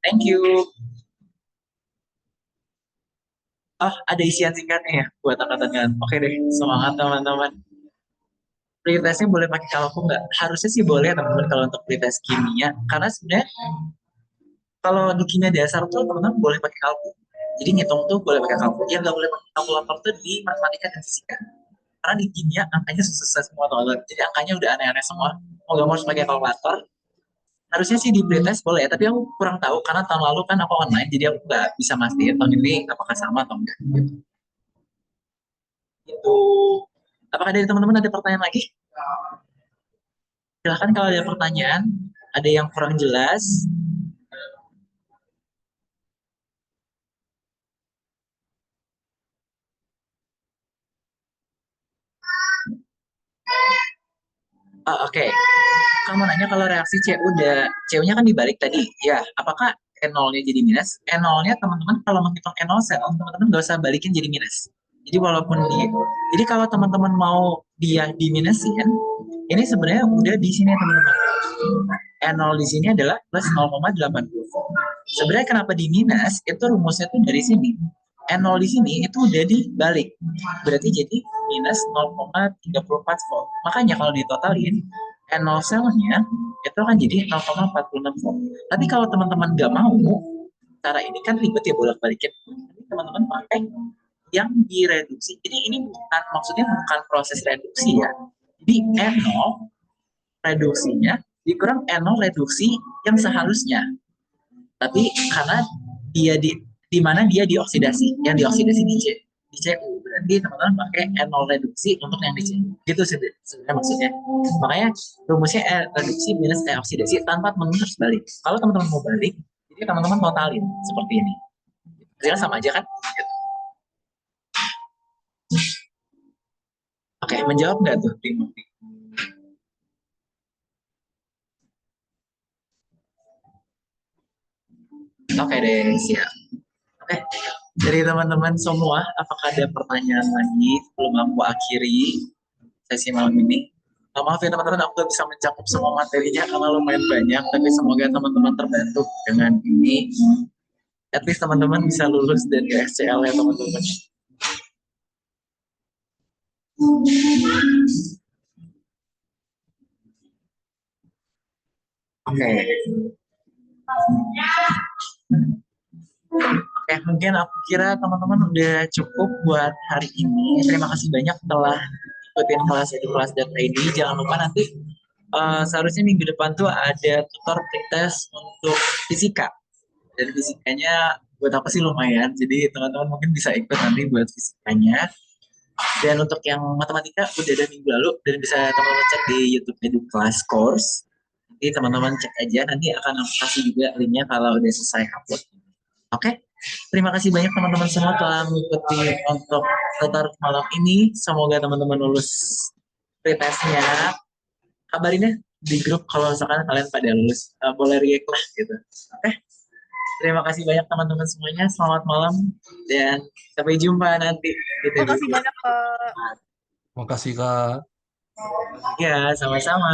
Thank you. Oh, ada isian singkatnya ya buat angkatan kan. Oke deh, semangat teman-teman. Pretestnya boleh pakai kalku nggak? Harusnya sih boleh teman-teman kalau untuk pretest kimia. Karena sebenarnya kalau di kimia dasar tuh teman-teman boleh pakai kalku. Jadi ngitung tuh boleh pakai kalku. Yang nggak boleh pakai kalkulator tuh di matematika dan fisika. Karena di kimia angkanya susah semua teman-teman. Jadi angkanya udah aneh-aneh semua. Mau nggak mau harus pakai kalkulator. Harusnya sih di pretest boleh ya, tapi aku kurang tahu karena tahun lalu kan aku online, jadi aku nggak bisa mastiin tahun ini apakah sama atau enggak. Gitu. Apakah dari teman-teman ada pertanyaan lagi? Silahkan kalau ada pertanyaan, ada yang kurang jelas. Oke. Kamu nanya kalau reaksi CU-nya kan dibalik tadi. Ya, apakah E0-nya jadi minus? E0-nya teman-teman kalau menghitung E0 sel, teman-teman nggak usah balikin jadi minus. Jadi walaupun jadi kalau teman-teman mau dia diminusin, ini sebenarnya udah di sini teman-teman. E0 di sini adalah plus 0,80. Sebenarnya kenapa di minus? Itu rumusnya tuh dari sini. E0 di sini itu udah dibalik. Berarti jadi minus 0,34 volt. Makanya kalau ditotalin, E0 selnya itu akan jadi 0,46 volt. Tapi kalau teman-teman nggak mau, cara ini kan ribet ya bolak-balikin. Teman-teman pakai yang direduksi. Jadi ini bukan maksudnya bukan proses reduksi ya. Jadi E0 reduksinya dikurang N0 reduksi yang seharusnya. Tapi karena dia di mana dia dioksidasi, yang dioksidasi di CU. Berarti teman-teman pakai N0 reduksi untuk yang di CU. Gitu sebenarnya maksudnya. Makanya rumusnya reduksi minus oksidasi tanpa teman-teman harus balik. Kalau teman-teman mau balik, jadi teman-teman totalin seperti ini. Hasilnya sama aja kan? Gitu. Oke, menjawab nggak tuh? Oke deh, siap. Oke, dari teman-teman semua, apakah ada pertanyaan lagi sebelum aku akhiri sesi malam ini? Maaf ya teman-teman, aku gak bisa mencakup semua materinya karena lumayan banyak, tapi semoga teman-teman terbantu dengan ini. At least teman-teman bisa lulus dan ke SCL ya teman-teman. Oke. Oke, mungkin aku kira teman-teman udah cukup buat hari ini. Terima kasih banyak telah ikutin kelas itu kelas.id. Jangan lupa nanti seharusnya minggu depan tuh ada tutor pretest untuk fisika. Dan fisikanya buat aku sih lumayan. Jadi teman-teman mungkin bisa ikut nanti buat fisikanya. Dan untuk yang matematika udah ada minggu lalu dan bisa teman-teman cek di YouTube Edu Class Course. Nanti teman-teman cek aja, nanti akan aku kasih juga linknya kalau udah selesai upload. Oke, terima kasih banyak teman-teman semua telah mengikuti untuk Tatar malam ini. Semoga teman-teman lulus pretestnya. Kabarin ya di grup kalau misalkan kalian pada lulus. Boleh react lah gitu. Oke, terima kasih banyak teman-teman semuanya. Selamat malam dan sampai jumpa nanti di Makasih TBC. banyak, Kak. Makasih Kak. Ya, sama-sama.